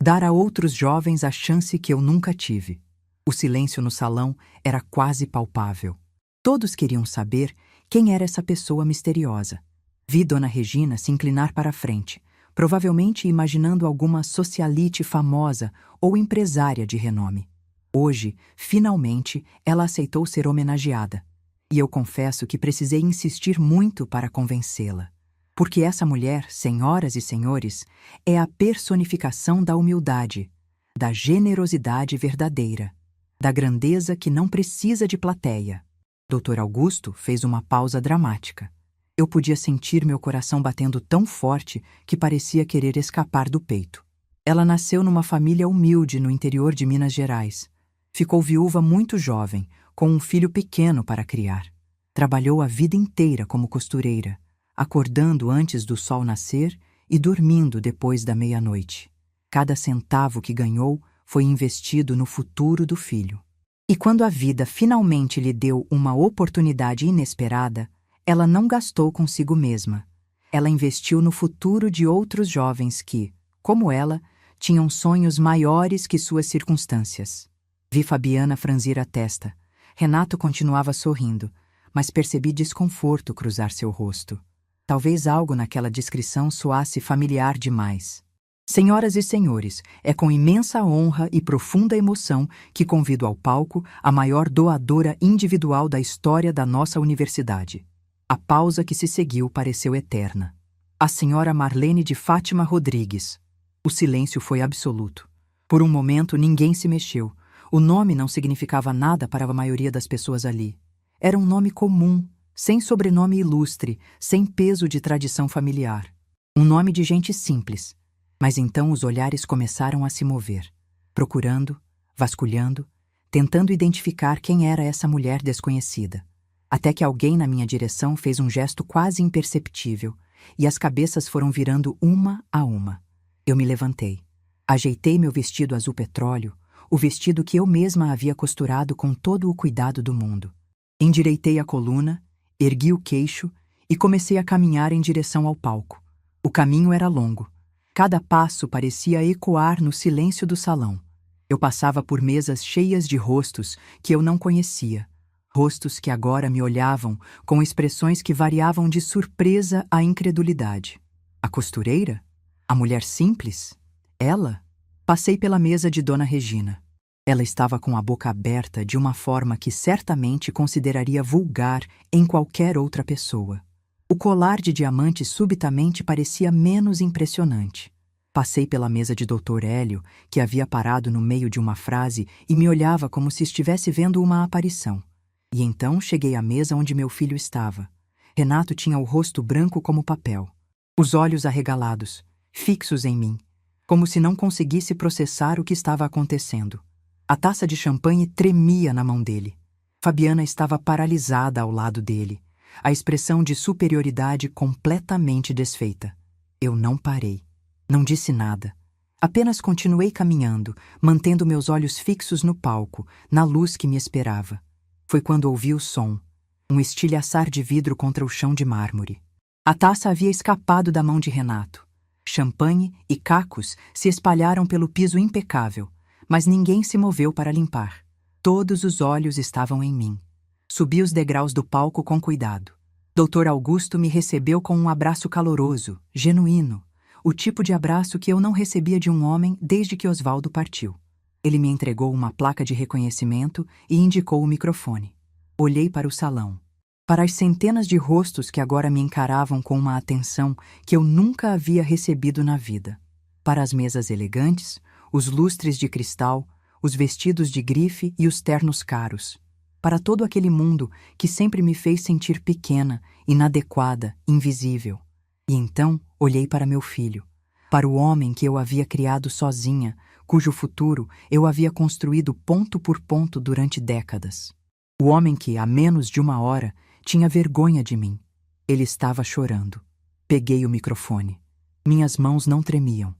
dar a outros jovens a chance que eu nunca tive. O silêncio no salão era quase palpável. Todos queriam saber quem era essa pessoa misteriosa. Vi Dona Regina se inclinar para a frente, provavelmente imaginando alguma socialite famosa ou empresária de renome. Hoje, finalmente, ela aceitou ser homenageada. E eu confesso que precisei insistir muito para convencê-la. Porque essa mulher, senhoras e senhores, é a personificação da humildade, da generosidade verdadeira, da grandeza que não precisa de plateia. Dr. Augusto fez uma pausa dramática. Eu podia sentir meu coração batendo tão forte que parecia querer escapar do peito. Ela nasceu numa família humilde no interior de Minas Gerais. Ficou viúva muito jovem, com um filho pequeno para criar. Trabalhou a vida inteira como costureira, acordando antes do sol nascer e dormindo depois da meia-noite. Cada centavo que ganhou foi investido no futuro do filho. E quando a vida finalmente lhe deu uma oportunidade inesperada, ela não gastou consigo mesma. Ela investiu no futuro de outros jovens que, como ela, tinham sonhos maiores que suas circunstâncias. Vi Fabiana franzir a testa. Renato continuava sorrindo, mas percebi desconforto cruzar seu rosto. Talvez algo naquela descrição soasse familiar demais. Senhoras e senhores, é com imensa honra e profunda emoção que convido ao palco a maior doadora individual da história da nossa universidade. A pausa que se seguiu pareceu eterna. A senhora Marlene de Fátima Rodrigues. O silêncio foi absoluto. Por um momento ninguém se mexeu. O nome não significava nada para a maioria das pessoas ali. Era um nome comum, sem sobrenome ilustre, sem peso de tradição familiar. Um nome de gente simples. Mas então os olhares começaram a se mover, procurando, vasculhando, tentando identificar quem era essa mulher desconhecida. Até que alguém na minha direção fez um gesto quase imperceptível, e as cabeças foram virando uma a uma. Eu me levantei. Ajeitei meu vestido azul petróleo, o vestido que eu mesma havia costurado com todo o cuidado do mundo. Endireitei a coluna, ergui o queixo e comecei a caminhar em direção ao palco. O caminho era longo. Cada passo parecia ecoar no silêncio do salão. Eu passava por mesas cheias de rostos que eu não conhecia. Rostos que agora me olhavam com expressões que variavam de surpresa à incredulidade. A costureira? A mulher simples? Ela? Passei pela mesa de Dona Regina. Ela estava com a boca aberta de uma forma que certamente consideraria vulgar em qualquer outra pessoa. O colar de diamantes subitamente parecia menos impressionante. Passei pela mesa de Dr. Hélio, que havia parado no meio de uma frase e me olhava como se estivesse vendo uma aparição. E então cheguei à mesa onde meu filho estava. Renato tinha o rosto branco como papel, os olhos arregalados, fixos em mim, como se não conseguisse processar o que estava acontecendo. A taça de champanhe tremia na mão dele. Fabiana estava paralisada ao lado dele, a expressão de superioridade completamente desfeita. Eu não parei. Não disse nada. Apenas continuei caminhando, mantendo meus olhos fixos no palco, na luz que me esperava. Foi quando ouvi o som, um estilhaçar de vidro contra o chão de mármore. A taça havia escapado da mão de Renato. Champanhe e cacos se espalharam pelo piso impecável, mas ninguém se moveu para limpar. Todos os olhos estavam em mim. Subi os degraus do palco com cuidado. Dr. Augusto me recebeu com um abraço caloroso, genuíno, o tipo de abraço que eu não recebia de um homem desde que Osvaldo partiu. Ele me entregou uma placa de reconhecimento e indicou o microfone. Olhei para o salão, para as centenas de rostos que agora me encaravam com uma atenção que eu nunca havia recebido na vida. Para as mesas elegantes, os lustres de cristal, os vestidos de grife e os ternos caros. Para todo aquele mundo que sempre me fez sentir pequena, inadequada, invisível. E então olhei para meu filho, para o homem que eu havia criado sozinha, cujo futuro eu havia construído ponto por ponto durante décadas. O homem que, há menos de uma hora, tinha vergonha de mim. Ele estava chorando. Peguei o microfone. Minhas mãos não tremiam.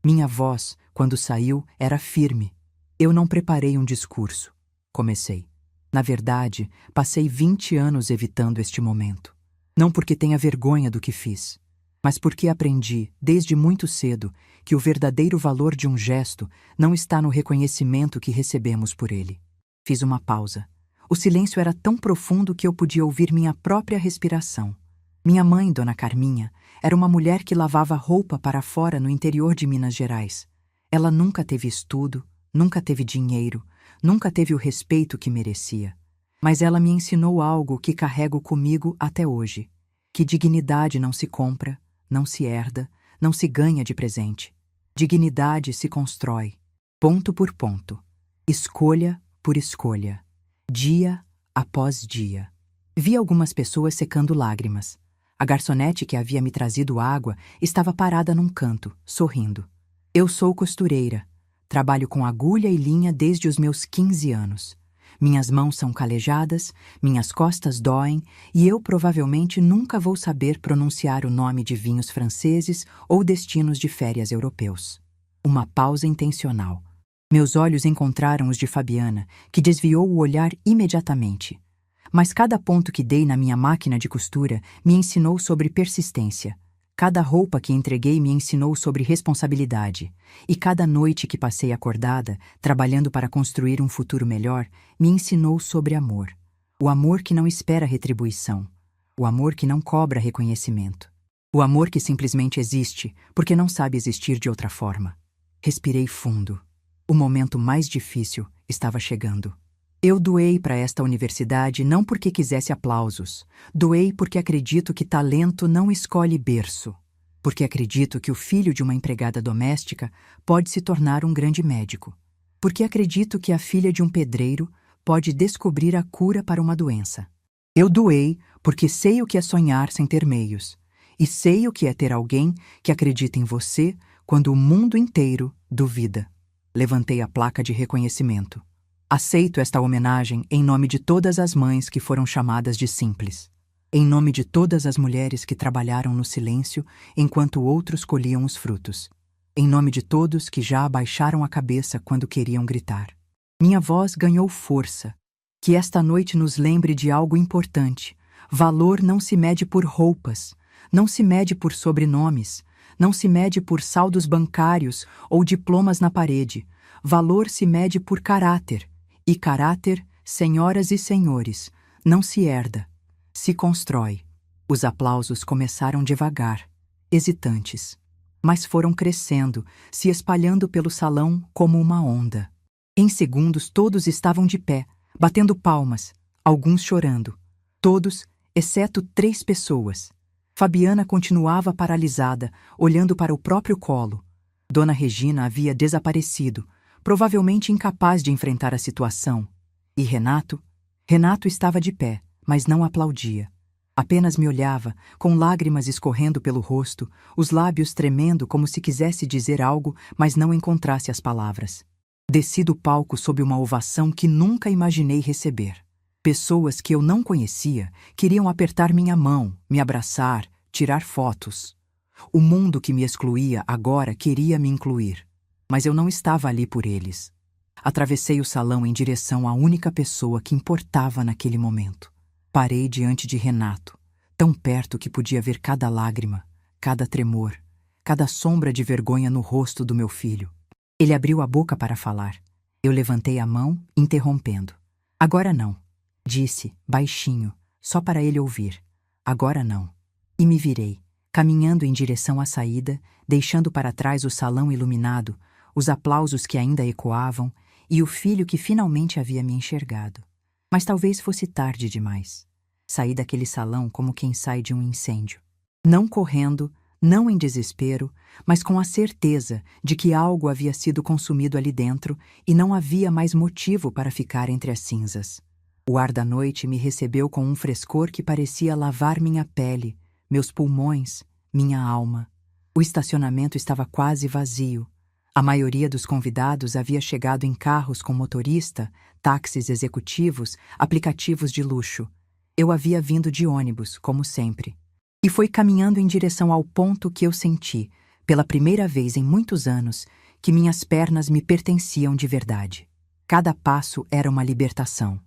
Minha voz, quando saiu, era firme. Eu não preparei um discurso. Comecei. Na verdade, passei 20 anos evitando este momento. Não porque tenha vergonha do que fiz, mas porque aprendi, desde muito cedo, que o verdadeiro valor de um gesto não está no reconhecimento que recebemos por ele. Fiz uma pausa. O silêncio era tão profundo que eu podia ouvir minha própria respiração. Minha mãe, Dona Carminha, era uma mulher que lavava roupa para fora no interior de Minas Gerais. Ela nunca teve estudo, nunca teve dinheiro, nunca teve o respeito que merecia. Mas ela me ensinou algo que carrego comigo até hoje, que dignidade não se compra, não se herda, não se ganha de presente. Dignidade se constrói, ponto por ponto, escolha por escolha, dia após dia. Vi algumas pessoas secando lágrimas. A garçonete que havia me trazido água estava parada num canto, sorrindo. Eu sou costureira. Trabalho com agulha e linha desde os meus 15 anos. Minhas mãos são calejadas, minhas costas doem e eu provavelmente nunca vou saber pronunciar o nome de vinhos franceses ou destinos de férias europeus. Uma pausa intencional. Meus olhos encontraram os de Fabiana, que desviou o olhar imediatamente. Mas cada ponto que dei na minha máquina de costura me ensinou sobre persistência. Cada roupa que entreguei me ensinou sobre responsabilidade. E cada noite que passei acordada, trabalhando para construir um futuro melhor, me ensinou sobre amor. O amor que não espera retribuição. O amor que não cobra reconhecimento. O amor que simplesmente existe, porque não sabe existir de outra forma. Respirei fundo. O momento mais difícil estava chegando. Eu doei para esta universidade não porque quisesse aplausos. Doei porque acredito que talento não escolhe berço. Porque acredito que o filho de uma empregada doméstica pode se tornar um grande médico. Porque acredito que a filha de um pedreiro pode descobrir a cura para uma doença. Eu doei porque sei o que é sonhar sem ter meios. E sei o que é ter alguém que acredita em você quando o mundo inteiro duvida. Levantei a placa de reconhecimento. Aceito esta homenagem em nome de todas as mães que foram chamadas de simples. Em nome de todas as mulheres que trabalharam no silêncio enquanto outros colhiam os frutos. Em nome de todos que já abaixaram a cabeça quando queriam gritar. Minha voz ganhou força. Que esta noite nos lembre de algo importante. Valor não se mede por roupas, não se mede por sobrenomes, não se mede por saldos bancários ou diplomas na parede. Valor se mede por caráter. E caráter, senhoras e senhores, não se herda, se constrói. Os aplausos começaram devagar, hesitantes, mas foram crescendo, se espalhando pelo salão como uma onda. Em segundos todos estavam de pé, batendo palmas, alguns chorando. Todos, exceto 3 pessoas. Fabiana continuava paralisada, olhando para o próprio colo. Dona Regina havia desaparecido, provavelmente incapaz de enfrentar a situação. E Renato? Renato estava de pé, mas não aplaudia. Apenas me olhava, com lágrimas escorrendo pelo rosto, os lábios tremendo como se quisesse dizer algo, mas não encontrasse as palavras. Desci do palco sob uma ovação que nunca imaginei receber. Pessoas que eu não conhecia queriam apertar minha mão, me abraçar, tirar fotos. O mundo que me excluía agora queria me incluir. Mas eu não estava ali por eles. Atravessei o salão em direção à única pessoa que importava naquele momento. Parei diante de Renato, tão perto que podia ver cada lágrima, cada tremor, cada sombra de vergonha no rosto do meu filho. Ele abriu a boca para falar. Eu levantei a mão, interrompendo. Agora não, disse, baixinho, só para ele ouvir. Agora não. E me virei, caminhando em direção à saída, deixando para trás o salão iluminado, os aplausos que ainda ecoavam e o filho que finalmente havia me enxergado. Mas talvez fosse tarde demais. Saí daquele salão como quem sai de um incêndio. Não correndo, não em desespero, mas com a certeza de que algo havia sido consumido ali dentro e não havia mais motivo para ficar entre as cinzas. O ar da noite me recebeu com um frescor que parecia lavar minha pele, meus pulmões, minha alma. O estacionamento estava quase vazio. A maioria dos convidados havia chegado em carros com motorista, táxis executivos, aplicativos de luxo. Eu havia vindo de ônibus, como sempre. E foi caminhando em direção ao ponto que eu senti, pela primeira vez em muitos anos, que minhas pernas me pertenciam de verdade. Cada passo era uma libertação.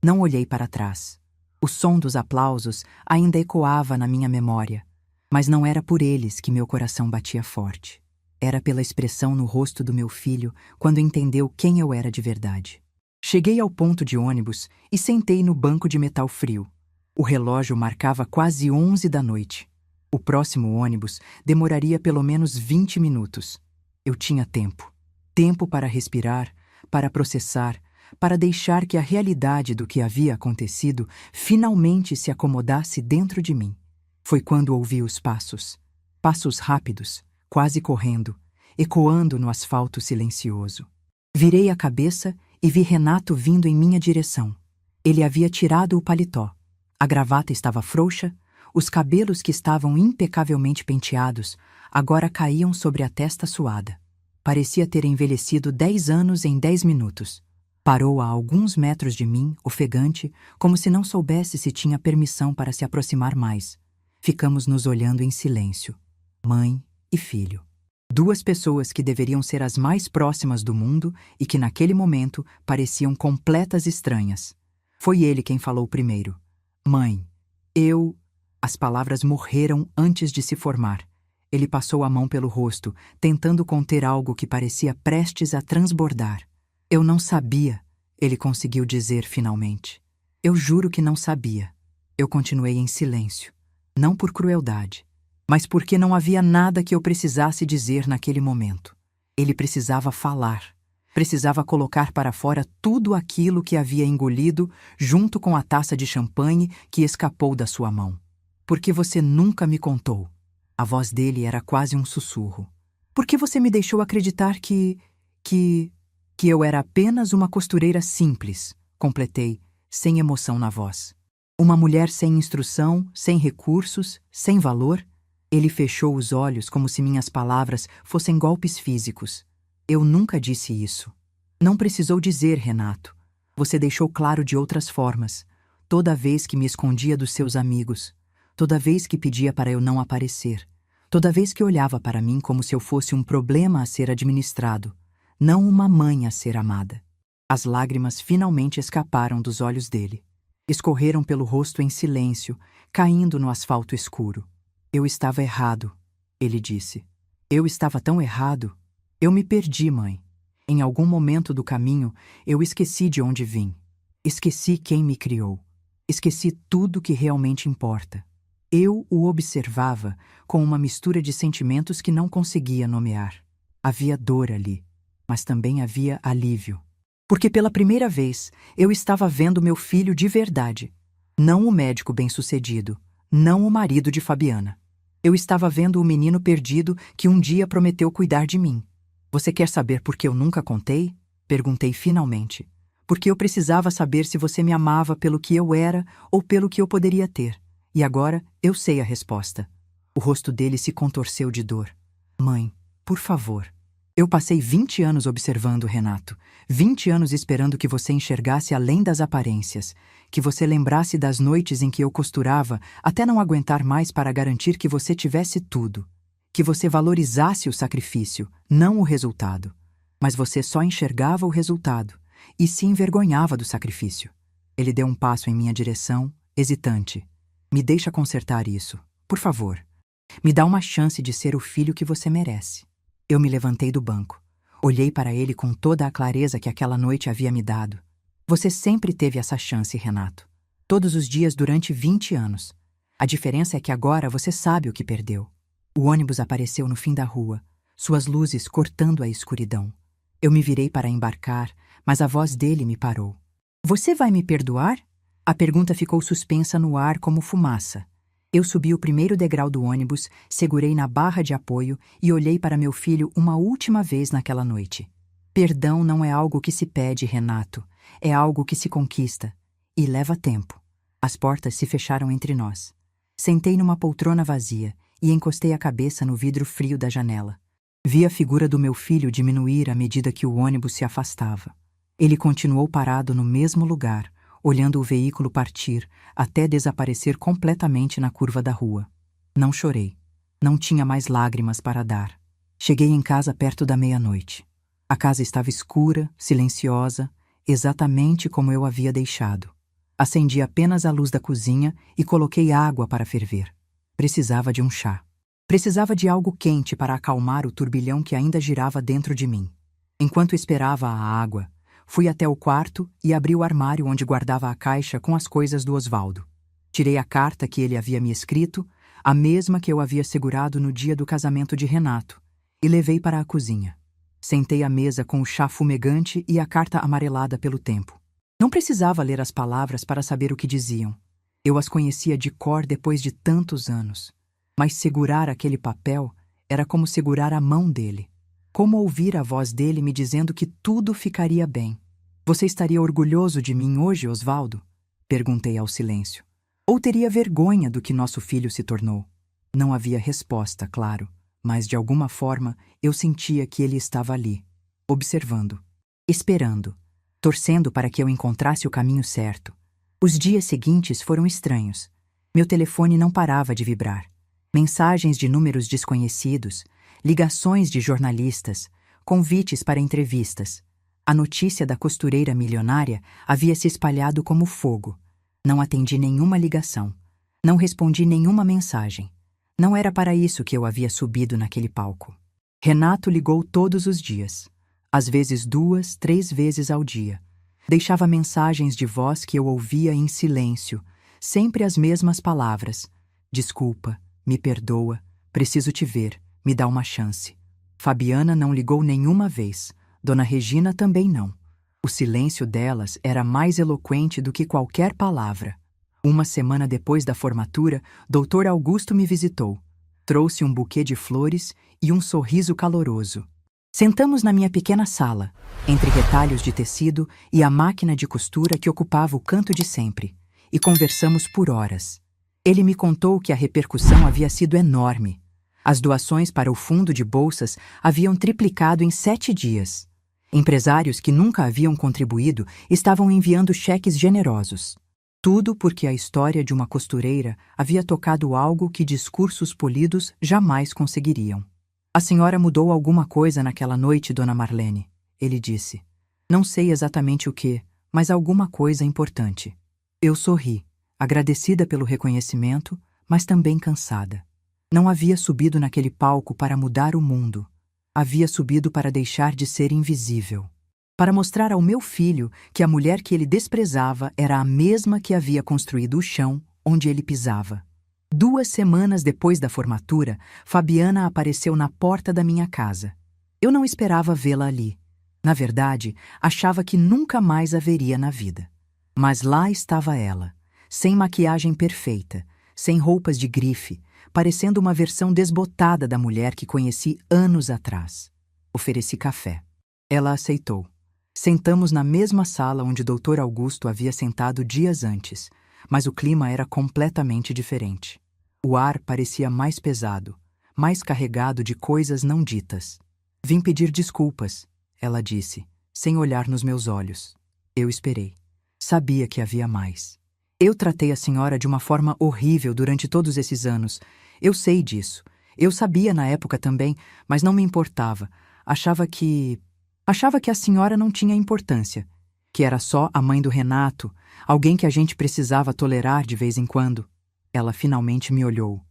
Não olhei para trás. O som dos aplausos ainda ecoava na minha memória, mas não era por eles que meu coração batia forte. Era pela expressão no rosto do meu filho quando entendeu quem eu era de verdade. Cheguei ao ponto de ônibus e sentei no banco de metal frio. O relógio marcava quase 11 da noite. O próximo ônibus demoraria pelo menos 20 minutos. Eu tinha tempo. Tempo para respirar, para processar, para deixar que a realidade do que havia acontecido finalmente se acomodasse dentro de mim. Foi quando ouvi os passos. Passos rápidos, quase correndo, ecoando no asfalto silencioso. Virei a cabeça e vi Renato vindo em minha direção. Ele havia tirado o paletó. A gravata estava frouxa, os cabelos que estavam impecavelmente penteados agora caíam sobre a testa suada. Parecia ter envelhecido 10 anos em 10 minutos. Parou a alguns metros de mim, ofegante, como se não soubesse se tinha permissão para se aproximar mais. Ficamos nos olhando em silêncio. Mãe e filho. Duas pessoas que deveriam ser as mais próximas do mundo e que naquele momento pareciam completas estranhas. Foi ele quem falou primeiro. Mãe, eu... As palavras morreram antes de se formar. Ele passou a mão pelo rosto, tentando conter algo que parecia prestes a transbordar. Eu não sabia, ele conseguiu dizer finalmente. Eu juro que não sabia. Eu continuei em silêncio. Não por crueldade, mas porque não havia nada que eu precisasse dizer naquele momento. Ele precisava falar. Precisava colocar para fora tudo aquilo que havia engolido junto com a taça de champanhe que escapou da sua mão. Por que você nunca me contou? A voz dele era quase um sussurro. Por que você me deixou acreditar que eu era apenas uma costureira simples? Completei, sem emoção na voz. Uma mulher sem instrução, sem recursos, sem valor? Ele fechou os olhos como se minhas palavras fossem golpes físicos. Eu nunca disse isso. Não precisou dizer, Renato. Você deixou claro de outras formas. Toda vez que me escondia dos seus amigos. Toda vez que pedia para eu não aparecer. Toda vez que olhava para mim como se eu fosse um problema a ser administrado. Não uma mãe a ser amada. As lágrimas finalmente escaparam dos olhos dele. Escorreram pelo rosto em silêncio, caindo no asfalto escuro. Eu estava errado, ele disse. Eu estava tão errado. Eu me perdi, mãe. Em algum momento do caminho, eu esqueci de onde vim. Esqueci quem me criou. Esqueci tudo que realmente importa. Eu o observava com uma mistura de sentimentos que não conseguia nomear. Havia dor ali, mas também havia alívio. Porque pela primeira vez eu estava vendo meu filho de verdade. Não o médico bem-sucedido, não o marido de Fabiana. Eu estava vendo o menino perdido que um dia prometeu cuidar de mim. Você quer saber por que eu nunca contei? Perguntei finalmente. Porque eu precisava saber se você me amava pelo que eu era ou pelo que eu poderia ter. E agora eu sei a resposta. O rosto dele se contorceu de dor. Mãe, por favor. Eu passei 20 anos observando, Renato. 20 anos esperando que você enxergasse além das aparências. Que você lembrasse das noites em que eu costurava até não aguentar mais para garantir que você tivesse tudo. Que você valorizasse o sacrifício, não o resultado. Mas você só enxergava o resultado e se envergonhava do sacrifício. Ele deu um passo em minha direção, hesitante. Me deixa consertar isso, por favor. Me dá uma chance de ser o filho que você merece. Eu me levantei do banco. Olhei para ele com toda a clareza que aquela noite havia me dado. Você sempre teve essa chance, Renato. Todos os dias durante 20 anos. A diferença é que agora você sabe o que perdeu. O ônibus apareceu no fim da rua, suas luzes cortando a escuridão. Eu me virei para embarcar, mas a voz dele me parou. Você vai me perdoar? A pergunta ficou suspensa no ar como fumaça. Eu subi o primeiro degrau do ônibus, segurei na barra de apoio e olhei para meu filho uma última vez naquela noite. Perdão não é algo que se pede, Renato. É algo que se conquista. E leva tempo. As portas se fecharam entre nós. Sentei numa poltrona vazia e encostei a cabeça no vidro frio da janela. Vi a figura do meu filho diminuir à medida que o ônibus se afastava. Ele continuou parado no mesmo lugar, olhando o veículo partir até desaparecer completamente na curva da rua. Não chorei. Não tinha mais lágrimas para dar. Cheguei em casa perto da meia-noite. A casa estava escura, silenciosa, exatamente como eu havia deixado. Acendi apenas a luz da cozinha e coloquei água para ferver. Precisava de um chá. Precisava de algo quente para acalmar o turbilhão que ainda girava dentro de mim. Enquanto esperava a água, fui até o quarto e abri o armário onde guardava a caixa com as coisas do Osvaldo. Tirei a carta que ele havia me escrito, a mesma que eu havia segurado no dia do casamento de Renato, e levei para a cozinha. Sentei à mesa com o chá fumegante e a carta amarelada pelo tempo. Não precisava ler as palavras para saber o que diziam. Eu as conhecia de cor depois de tantos anos. Mas segurar aquele papel era como segurar a mão dele. Como ouvir a voz dele me dizendo que tudo ficaria bem. Você estaria orgulhoso de mim hoje, Osvaldo? Perguntei ao silêncio. Ou teria vergonha do que nosso filho se tornou? Não havia resposta, claro, mas de alguma forma eu sentia que ele estava ali, observando, esperando, torcendo para que eu encontrasse o caminho certo. Os dias seguintes foram estranhos. Meu telefone não parava de vibrar. Mensagens de números desconhecidos, ligações de jornalistas, convites para entrevistas. A notícia da costureira milionária havia se espalhado como fogo. Não atendi nenhuma ligação. Não respondi nenhuma mensagem. Não era para isso que eu havia subido naquele palco. Renato ligou todos os dias. Às vezes 2, 3 vezes ao dia. Deixava mensagens de voz que eu ouvia em silêncio, sempre as mesmas palavras. Desculpa, me perdoa, preciso te ver, me dá uma chance. Fabiana não ligou nenhuma vez. Dona Regina também não. O silêncio delas era mais eloquente do que qualquer palavra. Uma semana depois da formatura, Dr. Augusto me visitou. Trouxe um buquê de flores e um sorriso caloroso. Sentamos na minha pequena sala, entre retalhos de tecido e a máquina de costura que ocupava o canto de sempre, e conversamos por horas. Ele me contou que a repercussão havia sido enorme. As doações para o fundo de bolsas haviam triplicado em 7 dias. Empresários que nunca haviam contribuído estavam enviando cheques generosos. Tudo porque a história de uma costureira havia tocado algo que discursos polidos jamais conseguiriam. A senhora mudou alguma coisa naquela noite, Dona Marlene, ele disse. Não sei exatamente o que, mas alguma coisa importante. Eu sorri, agradecida pelo reconhecimento, mas também cansada. Não havia subido naquele palco para mudar o mundo. Havia subido para deixar de ser invisível. Para mostrar ao meu filho que a mulher que ele desprezava era a mesma que havia construído o chão onde ele pisava. 2 semanas depois da formatura, Fabiana apareceu na porta da minha casa. Eu não esperava vê-la ali. Na verdade, achava que nunca mais a veria na vida. Mas lá estava ela, sem maquiagem perfeita, sem roupas de grife, parecendo uma versão desbotada da mulher que conheci anos atrás. Ofereci café. Ela aceitou. Sentamos na mesma sala onde Dr. Augusto havia sentado dias antes, mas o clima era completamente diferente. O ar parecia mais pesado, mais carregado de coisas não ditas. Vim pedir desculpas, ela disse, sem olhar nos meus olhos. Eu esperei. Sabia que havia mais. Eu tratei a senhora de uma forma horrível durante todos esses anos. Eu sei disso. Eu sabia na época também, mas não me importava. Achava que a senhora não tinha importância, que era só a mãe do Renato, alguém que a gente precisava tolerar de vez em quando. Ela finalmente me olhou.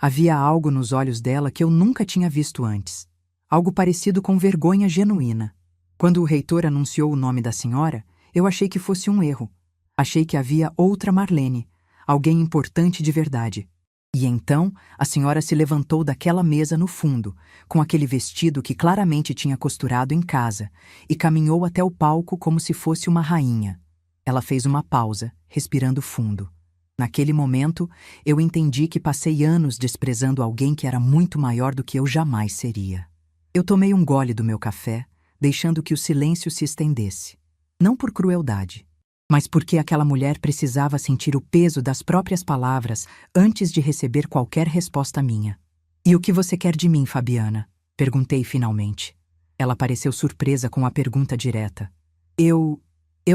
Havia algo nos olhos dela que eu nunca tinha visto antes. Algo parecido com vergonha genuína. Quando o reitor anunciou o nome da senhora, eu achei que fosse um erro. Achei que havia outra Marlene, alguém importante de verdade. E então, a senhora se levantou daquela mesa no fundo, com aquele vestido que claramente tinha costurado em casa, e caminhou até o palco como se fosse uma rainha. Ela fez uma pausa, respirando fundo. Naquele momento, eu entendi que passei anos desprezando alguém que era muito maior do que eu jamais seria. Eu tomei um gole do meu café, deixando que o silêncio se estendesse. Não por crueldade, mas porque aquela mulher precisava sentir o peso das próprias palavras antes de receber qualquer resposta minha. "E o que você quer de mim, Fabiana?" perguntei finalmente. Ela pareceu surpresa com a pergunta direta. Eu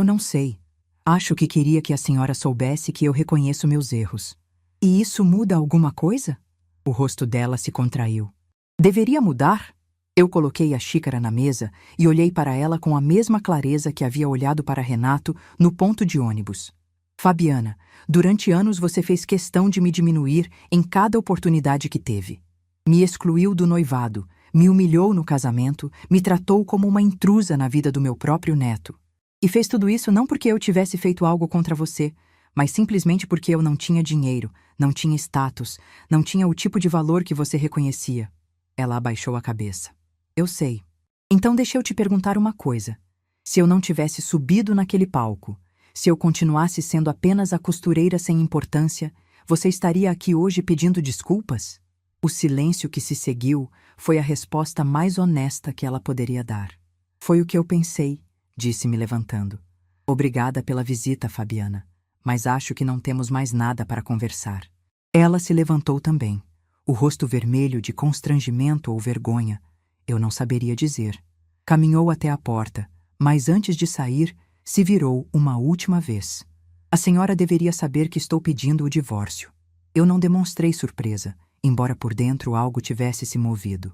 não sei. Acho que queria que a senhora soubesse que eu reconheço meus erros." "E isso muda alguma coisa?" O rosto dela se contraiu. "Deveria mudar?" Eu coloquei a xícara na mesa e olhei para ela com a mesma clareza que havia olhado para Renato no ponto de ônibus. "Fabiana, durante anos você fez questão de me diminuir em cada oportunidade que teve. Me excluiu do noivado, me humilhou no casamento, me tratou como uma intrusa na vida do meu próprio neto. E fez tudo isso não porque eu tivesse feito algo contra você, mas simplesmente porque eu não tinha dinheiro, não tinha status, não tinha o tipo de valor que você reconhecia." Ela abaixou a cabeça. "Eu sei. Então deixa eu te perguntar uma coisa. Se eu não tivesse subido naquele palco, se eu continuasse sendo apenas a costureira sem importância, você estaria aqui hoje pedindo desculpas?" O silêncio que se seguiu foi a resposta mais honesta que ela poderia dar. "Foi o que eu pensei", disse-me levantando. "Obrigada pela visita, Fabiana, mas acho que não temos mais nada para conversar." Ela se levantou também, o rosto vermelho de constrangimento ou vergonha. Eu não saberia dizer. Caminhou até a porta, mas antes de sair, se virou uma última vez. "A senhora deveria saber que estou pedindo o divórcio." Eu não demonstrei surpresa, embora por dentro algo tivesse se movido.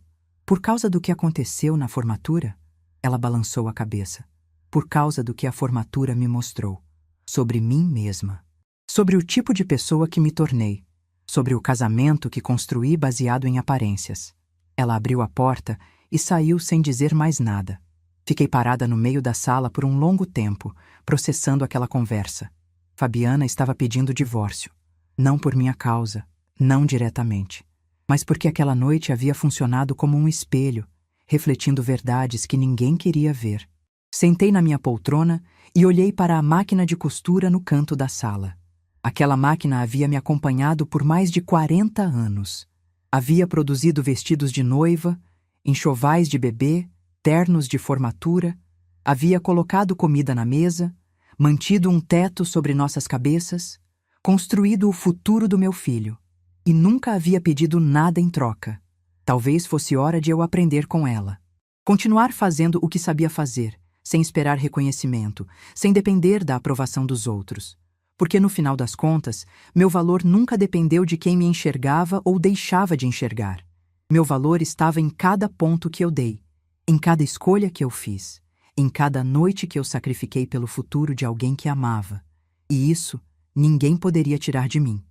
Por causa do que aconteceu na formatura? Ela balançou a cabeça. Por causa do que a formatura me mostrou. Sobre mim mesma. Sobre o tipo de pessoa que me tornei. Sobre o casamento que construí baseado em aparências. Ela abriu a porta e saiu sem dizer mais nada. Fiquei parada no meio da sala por um longo tempo, processando aquela conversa. Fabiana estava pedindo divórcio. Não por minha causa, não diretamente, mas porque aquela noite havia funcionado como um espelho, refletindo verdades que ninguém queria ver. Sentei na minha poltrona e olhei para a máquina de costura no canto da sala. Aquela máquina havia me acompanhado por mais de 40 anos. Havia produzido vestidos de noiva, enxovais de bebê, ternos de formatura, havia colocado comida na mesa, mantido um teto sobre nossas cabeças, construído o futuro do meu filho, e nunca havia pedido nada em troca. Talvez fosse hora de eu aprender com ela. Continuar fazendo o que sabia fazer, sem esperar reconhecimento, sem depender da aprovação dos outros. Porque no final das contas, meu valor nunca dependeu de quem me enxergava ou deixava de enxergar. Meu valor estava em cada ponto que eu dei, em cada escolha que eu fiz, em cada noite que eu sacrifiquei pelo futuro de alguém que amava. E isso ninguém poderia tirar de mim.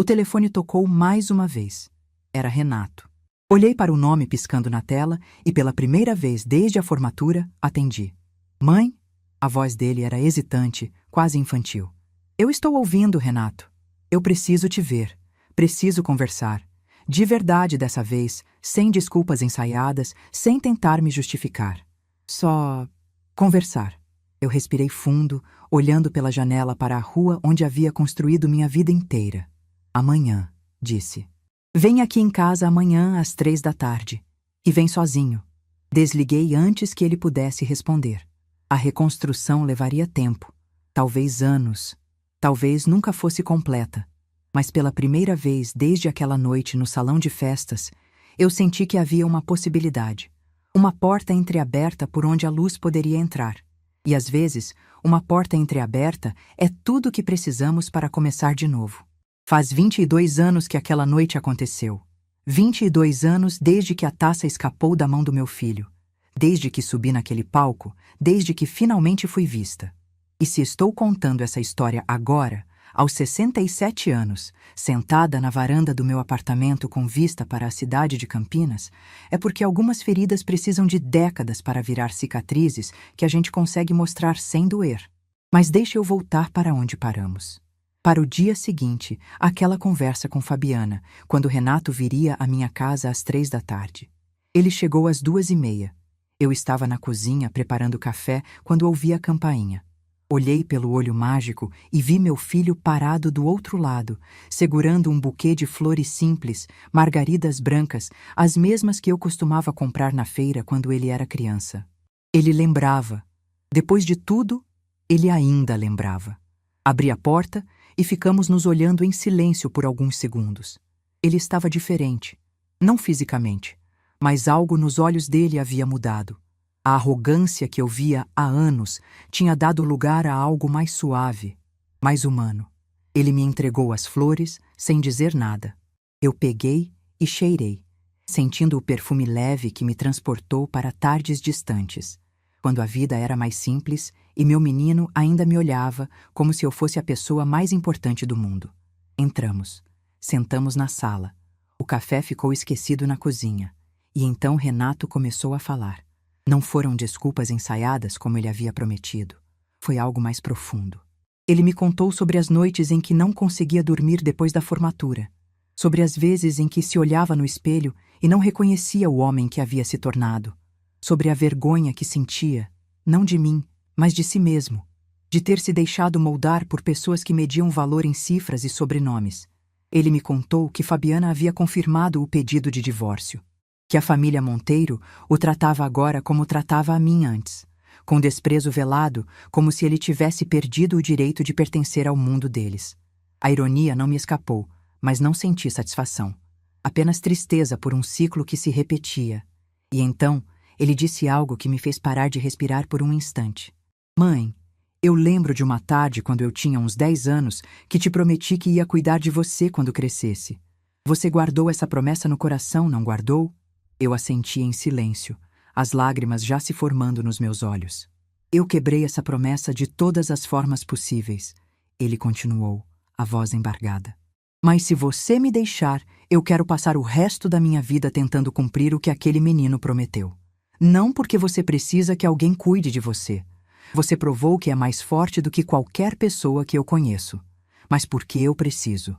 O telefone tocou mais uma vez. Era Renato. Olhei para o nome piscando na tela e pela primeira vez desde a formatura, atendi. Mãe? A voz dele era hesitante, quase infantil. Eu estou ouvindo, Renato. Eu preciso te ver. Preciso conversar. De verdade dessa vez, sem desculpas ensaiadas, sem tentar me justificar. Só conversar. Eu respirei fundo, olhando pela janela para a rua onde havia construído minha vida inteira. Amanhã, disse. Vem aqui em casa amanhã às 3 da tarde. E vem sozinho. Desliguei antes que ele pudesse responder. A reconstrução levaria tempo. Talvez anos. Talvez nunca fosse completa. Mas pela primeira vez desde aquela noite no salão de festas, eu senti que havia uma possibilidade. Uma porta entreaberta por onde a luz poderia entrar. E às vezes, uma porta entreaberta é tudo o que precisamos para começar de novo. Faz 22 anos que aquela noite aconteceu. 22 anos desde que a taça escapou da mão do meu filho. Desde que subi naquele palco, desde que finalmente fui vista. E se estou contando essa história agora, aos 67 anos, sentada na varanda do meu apartamento com vista para a cidade de Campinas, é porque algumas feridas precisam de décadas para virar cicatrizes que a gente consegue mostrar sem doer. Mas deixe eu voltar para onde paramos. Para o dia seguinte, aquela conversa com Fabiana, quando Renato viria à minha casa às 3 da tarde. Ele chegou às 2h30. Eu estava na cozinha preparando café quando ouvi a campainha. Olhei pelo olho mágico e vi meu filho parado do outro lado, segurando um buquê de flores simples, margaridas brancas, as mesmas que eu costumava comprar na feira quando ele era criança. Ele lembrava. Depois de tudo, ele ainda lembrava. Abri a porta e ficamos nos olhando em silêncio por alguns segundos. Ele estava diferente, não fisicamente, mas algo nos olhos dele havia mudado. A arrogância que eu via há anos tinha dado lugar a algo mais suave, mais humano. Ele me entregou as flores sem dizer nada. Eu peguei e cheirei, sentindo o perfume leve que me transportou para tardes distantes, quando a vida era mais simples e meu menino ainda me olhava como se eu fosse a pessoa mais importante do mundo. Entramos. Sentamos na sala. O café ficou esquecido na cozinha. E então Renato começou a falar. Não foram desculpas ensaiadas como ele havia prometido. Foi algo mais profundo. Ele me contou sobre as noites em que não conseguia dormir depois da formatura, sobre as vezes em que se olhava no espelho e não reconhecia o homem que havia se tornado, sobre a vergonha que sentia, não de mim, mas de si mesmo, de ter se deixado moldar por pessoas que mediam valor em cifras e sobrenomes. Ele me contou que Fabiana havia confirmado o pedido de divórcio, que a família Monteiro o tratava agora como tratava a mim antes, com desprezo velado, como se ele tivesse perdido o direito de pertencer ao mundo deles. A ironia não me escapou, mas não senti satisfação. Apenas tristeza por um ciclo que se repetia. E então, ele disse algo que me fez parar de respirar por um instante. Mãe, eu lembro de uma tarde quando eu tinha uns 10 anos que te prometi que ia cuidar de você quando crescesse. Você guardou essa promessa no coração, não guardou? Eu assenti em silêncio, as lágrimas já se formando nos meus olhos. Eu quebrei essa promessa de todas as formas possíveis. Ele continuou, a voz embargada. Mas se você me deixar, eu quero passar o resto da minha vida tentando cumprir o que aquele menino prometeu. Não porque você precisa que alguém cuide de você. Você provou que é mais forte do que qualquer pessoa que eu conheço. Mas porque eu preciso.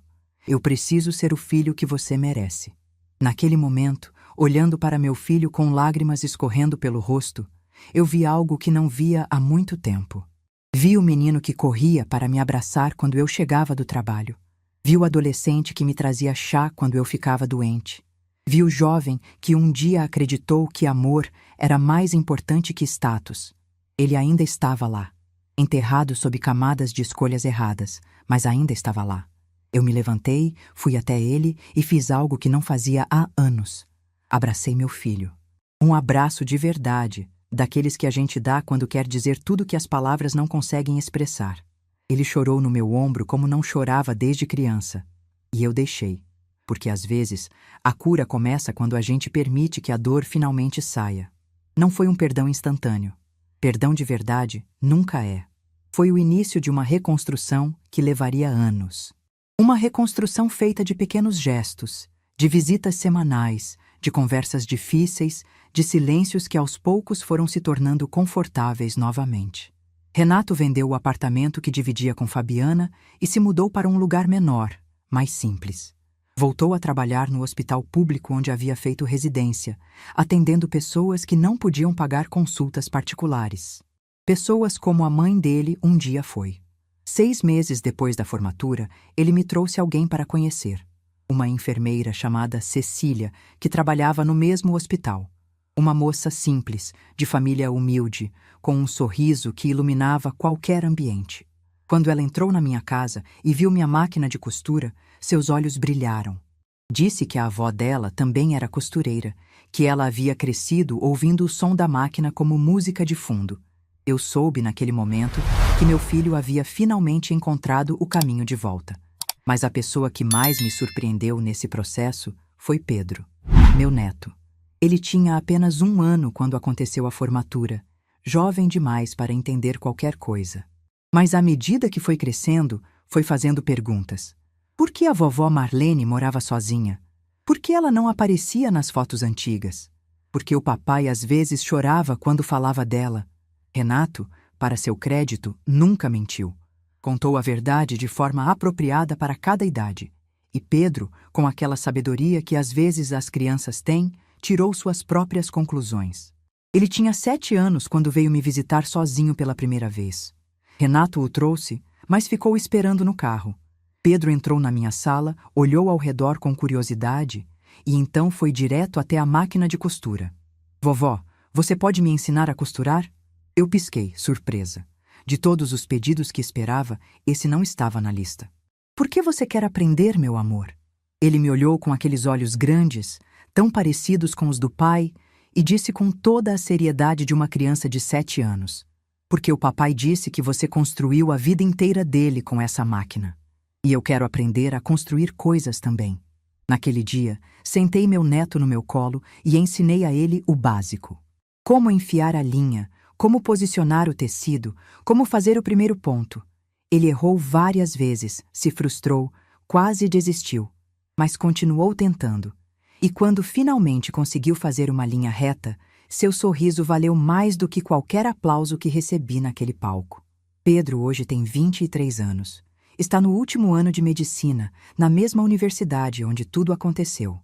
Eu preciso ser o filho que você merece. Naquele momento, olhando para meu filho com lágrimas escorrendo pelo rosto, eu vi algo que não via há muito tempo. Vi o menino que corria para me abraçar quando eu chegava do trabalho. Vi o adolescente que me trazia chá quando eu ficava doente. Vi o jovem que um dia acreditou que amor era mais importante que status. Ele ainda estava lá, enterrado sob camadas de escolhas erradas, mas ainda estava lá. Eu me levantei, fui até ele e fiz algo que não fazia há anos. Abracei meu filho. Um abraço de verdade, daqueles que a gente dá quando quer dizer tudo que as palavras não conseguem expressar. Ele chorou no meu ombro como não chorava desde criança. E eu deixei, porque às vezes a cura começa quando a gente permite que a dor finalmente saia. Não foi um perdão instantâneo. Perdão de verdade nunca é. Foi o início de uma reconstrução que levaria anos. Uma reconstrução feita de pequenos gestos, de visitas semanais, de conversas difíceis, de silêncios que aos poucos foram se tornando confortáveis novamente. Renato vendeu o apartamento que dividia com Fabiana e se mudou para um lugar menor, mais simples. Voltou a trabalhar no hospital público onde havia feito residência, atendendo pessoas que não podiam pagar consultas particulares. Pessoas como a mãe dele um dia foi. 6 meses depois da formatura, ele me trouxe alguém para conhecer. Uma enfermeira chamada Cecília, que trabalhava no mesmo hospital. Uma moça simples, de família humilde, com um sorriso que iluminava qualquer ambiente. Quando ela entrou na minha casa e viu minha máquina de costura, seus olhos brilharam. Disse que a avó dela também era costureira, que ela havia crescido ouvindo o som da máquina como música de fundo. Eu soube naquele momento que meu filho havia finalmente encontrado o caminho de volta. Mas a pessoa que mais me surpreendeu nesse processo foi Pedro, meu neto. Ele tinha apenas 1 ano quando aconteceu a formatura, jovem demais para entender qualquer coisa. Mas à medida que foi crescendo, foi fazendo perguntas. Por que a vovó Marlene morava sozinha? Por que ela não aparecia nas fotos antigas? Por que o papai às vezes chorava quando falava dela? Renato, para seu crédito, nunca mentiu. Contou a verdade de forma apropriada para cada idade. E Pedro, com aquela sabedoria que às vezes as crianças têm, tirou suas próprias conclusões. Ele tinha 7 anos quando veio me visitar sozinho pela primeira vez. Renato o trouxe, mas ficou esperando no carro. Pedro entrou na minha sala, olhou ao redor com curiosidade e então foi direto até a máquina de costura. Vovó, você pode me ensinar a costurar? Eu pisquei, surpresa. De todos os pedidos que esperava, esse não estava na lista. Por que você quer aprender, meu amor? Ele me olhou com aqueles olhos grandes, tão parecidos com os do pai, e disse com toda a seriedade de uma criança de 7 anos. Porque o papai disse que você construiu a vida inteira dele com essa máquina. E eu quero aprender a construir coisas também. Naquele dia, sentei meu neto no meu colo e ensinei a ele o básico. Como enfiar a linha, como posicionar o tecido, como fazer o primeiro ponto. Ele errou várias vezes, se frustrou, quase desistiu, mas continuou tentando. E quando finalmente conseguiu fazer uma linha reta, seu sorriso valeu mais do que qualquer aplauso que recebi naquele palco. Pedro hoje tem 23 anos. Está no último ano de medicina, na mesma universidade onde tudo aconteceu.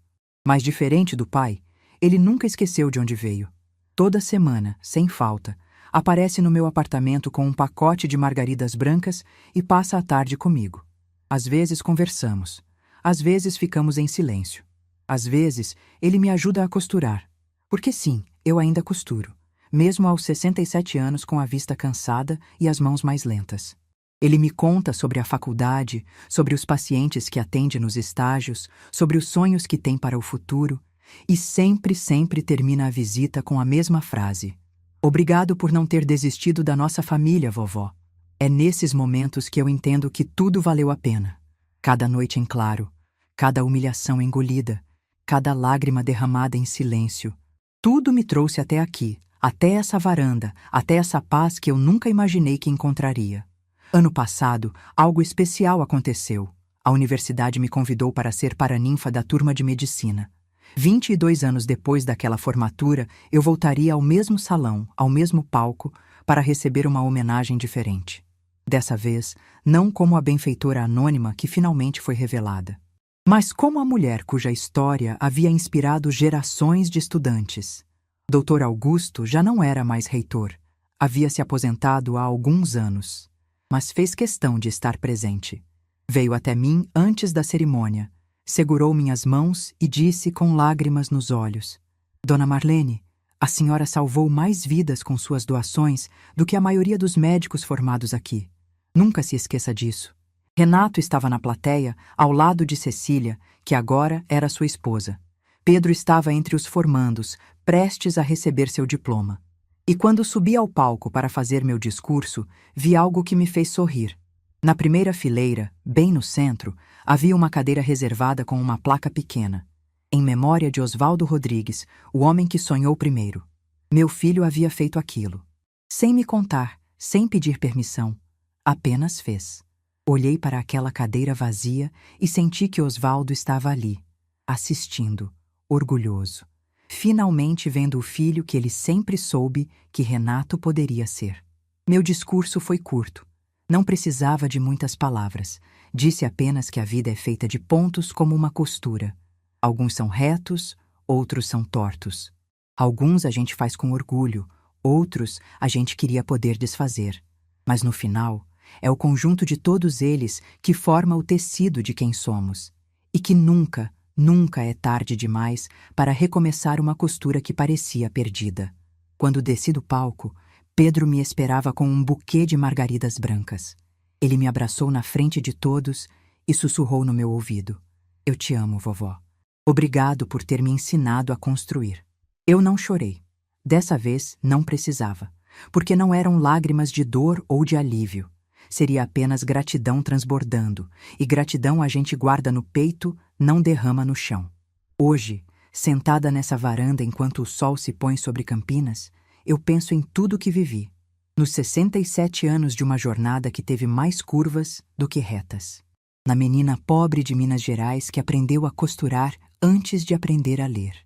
Mas diferente do pai, ele nunca esqueceu de onde veio. Toda semana, sem falta, aparece no meu apartamento com um pacote de margaridas brancas e passa a tarde comigo. Às vezes conversamos, às vezes ficamos em silêncio. Às vezes, ele me ajuda a costurar. Porque sim, eu ainda costuro, mesmo aos 67 anos com a vista cansada e as mãos mais lentas. Ele me conta sobre a faculdade, sobre os pacientes que atende nos estágios, sobre os sonhos que tem para o futuro, e sempre termina a visita com a mesma frase. Obrigado por não ter desistido da nossa família, vovó. É nesses momentos que eu entendo que tudo valeu a pena. Cada noite em claro, cada humilhação engolida, cada lágrima derramada em silêncio. Tudo me trouxe até aqui, até essa varanda, até essa paz que eu nunca imaginei que encontraria. Ano passado, algo especial aconteceu. A universidade me convidou para ser paraninfa da turma de medicina. 22 anos depois daquela formatura, eu voltaria ao mesmo salão, ao mesmo palco, para receber uma homenagem diferente. Dessa vez, não como a benfeitora anônima que finalmente foi revelada, mas como a mulher cuja história havia inspirado gerações de estudantes. Dr. Augusto já não era mais reitor. Havia se aposentado há alguns anos, mas fez questão de estar presente. Veio até mim antes da cerimônia, segurou minhas mãos e disse com lágrimas nos olhos: Dona Marlene, a senhora salvou mais vidas com suas doações do que a maioria dos médicos formados aqui. Nunca se esqueça disso. Renato estava na plateia, ao lado de Cecília, que agora era sua esposa. Pedro estava entre os formandos, prestes a receber seu diploma. E quando subi ao palco para fazer meu discurso, vi algo que me fez sorrir. Na primeira fileira, bem no centro, havia uma cadeira reservada com uma placa pequena, em memória de Osvaldo Rodrigues, o homem que sonhou primeiro. Meu filho havia feito aquilo. Sem me contar, sem pedir permissão, apenas fez. Olhei para aquela cadeira vazia e senti que Osvaldo estava ali, assistindo, orgulhoso, finalmente vendo o filho que ele sempre soube que Renato poderia ser. Meu discurso foi curto. Não precisava de muitas palavras. Disse apenas que a vida é feita de pontos como uma costura. Alguns são retos, outros são tortos. Alguns a gente faz com orgulho, outros a gente queria poder desfazer. Mas no final, é o conjunto de todos eles que forma o tecido de quem somos. E que nunca, nunca é tarde demais para recomeçar uma costura que parecia perdida. Quando desci do palco, Pedro me esperava com um buquê de margaridas brancas. Ele me abraçou na frente de todos e sussurrou no meu ouvido: Eu te amo, vovó. Obrigado por ter me ensinado a construir. Eu não chorei. Dessa vez não precisava, porque não eram lágrimas de dor ou de alívio. Seria apenas gratidão transbordando, e gratidão a gente guarda no peito, não derrama no chão. Hoje, sentada nessa varanda enquanto o sol se põe sobre Campinas, eu penso em tudo que vivi, nos 67 anos de uma jornada que teve mais curvas do que retas. Na menina pobre de Minas Gerais que aprendeu a costurar antes de aprender a ler.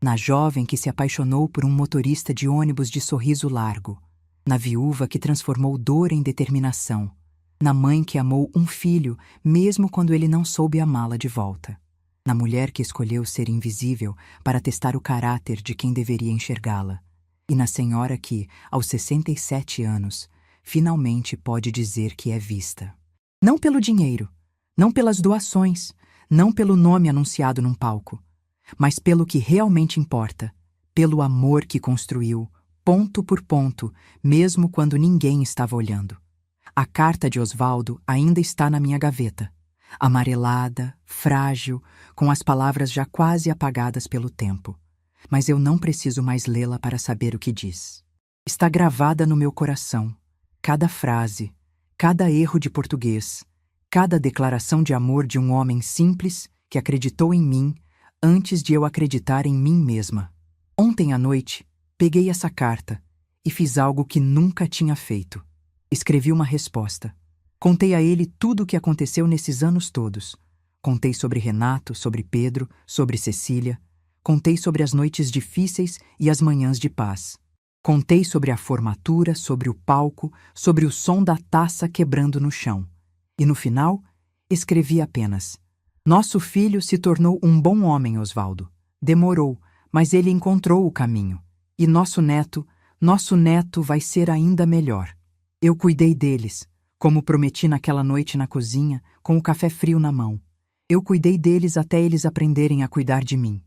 Na jovem que se apaixonou por um motorista de ônibus de sorriso largo. Na viúva que transformou dor em determinação. Na mãe que amou um filho mesmo quando ele não soube amá-la de volta. Na mulher que escolheu ser invisível para testar o caráter de quem deveria enxergá-la. E na senhora que, aos 67 anos, finalmente pode dizer que é vista. Não pelo dinheiro, não pelas doações, não pelo nome anunciado num palco, mas pelo que realmente importa, pelo amor que construiu, ponto por ponto, mesmo quando ninguém estava olhando. A carta de Osvaldo ainda está na minha gaveta, amarelada, frágil, com as palavras já quase apagadas pelo tempo. Mas eu não preciso mais lê-la para saber o que diz. Está gravada no meu coração, cada frase, cada erro de português, cada declaração de amor de um homem simples que acreditou em mim antes de eu acreditar em mim mesma. Ontem à noite, peguei essa carta e fiz algo que nunca tinha feito. Escrevi uma resposta. Contei a ele tudo o que aconteceu nesses anos todos. Contei sobre Renato, sobre Pedro, sobre Cecília. Contei sobre as noites difíceis e as manhãs de paz. Contei sobre a formatura, sobre o palco, sobre o som da taça quebrando no chão. E no final, escrevi apenas: Nosso filho se tornou um bom homem, Osvaldo. Demorou, mas ele encontrou o caminho. E nosso neto vai ser ainda melhor. Eu cuidei deles, como prometi naquela noite na cozinha, com o café frio na mão. Eu cuidei deles até eles aprenderem a cuidar de mim.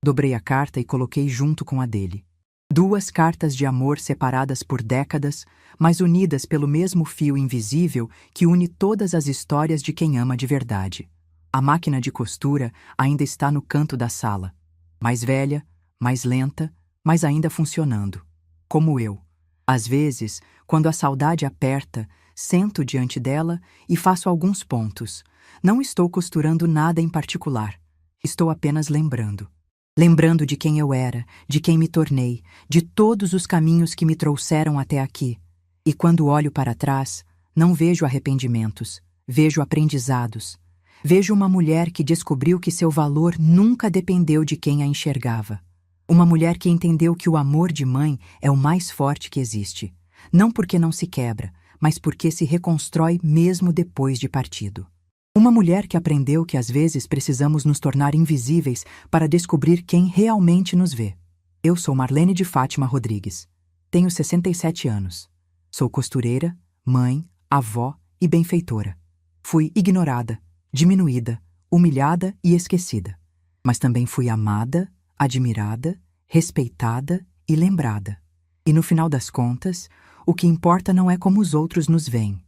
Dobrei a carta e coloquei junto com a dele. 2 cartas de amor separadas por décadas, mas unidas pelo mesmo fio invisível que une todas as histórias de quem ama de verdade. A máquina de costura ainda está no canto da sala. Mais velha, mais lenta, mas ainda funcionando. Como eu. Às vezes, quando a saudade aperta, sento diante dela e faço alguns pontos. Não estou costurando nada em particular. Estou apenas lembrando. lembrando de quem eu era, de quem me tornei, de todos os caminhos que me trouxeram até aqui. E quando olho para trás, não vejo arrependimentos, vejo aprendizados. Vejo uma mulher que descobriu que seu valor nunca dependeu de quem a enxergava. Uma mulher que entendeu que o amor de mãe é o mais forte que existe, não porque não se quebra, mas porque se reconstrói mesmo depois de partido. Uma mulher que aprendeu que às vezes precisamos nos tornar invisíveis para descobrir quem realmente nos vê. Eu sou Marlene de Fátima Rodrigues. Tenho 67 anos. Sou costureira, mãe, avó e benfeitora. Fui ignorada, diminuída, humilhada e esquecida. Mas também fui amada, admirada, respeitada e lembrada. E no final das contas, o que importa não é como os outros nos veem.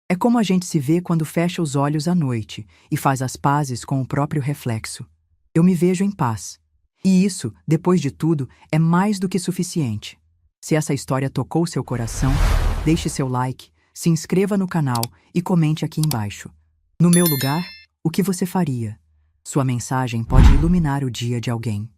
É como a gente se vê quando fecha os olhos à noite e faz as pazes com o próprio reflexo. Eu me vejo em paz. E isso, depois de tudo, é mais do que suficiente. Se essa história tocou seu coração, deixe seu like, se inscreva no canal e comente aqui embaixo. No meu lugar, o que você faria? Sua mensagem pode iluminar o dia de alguém.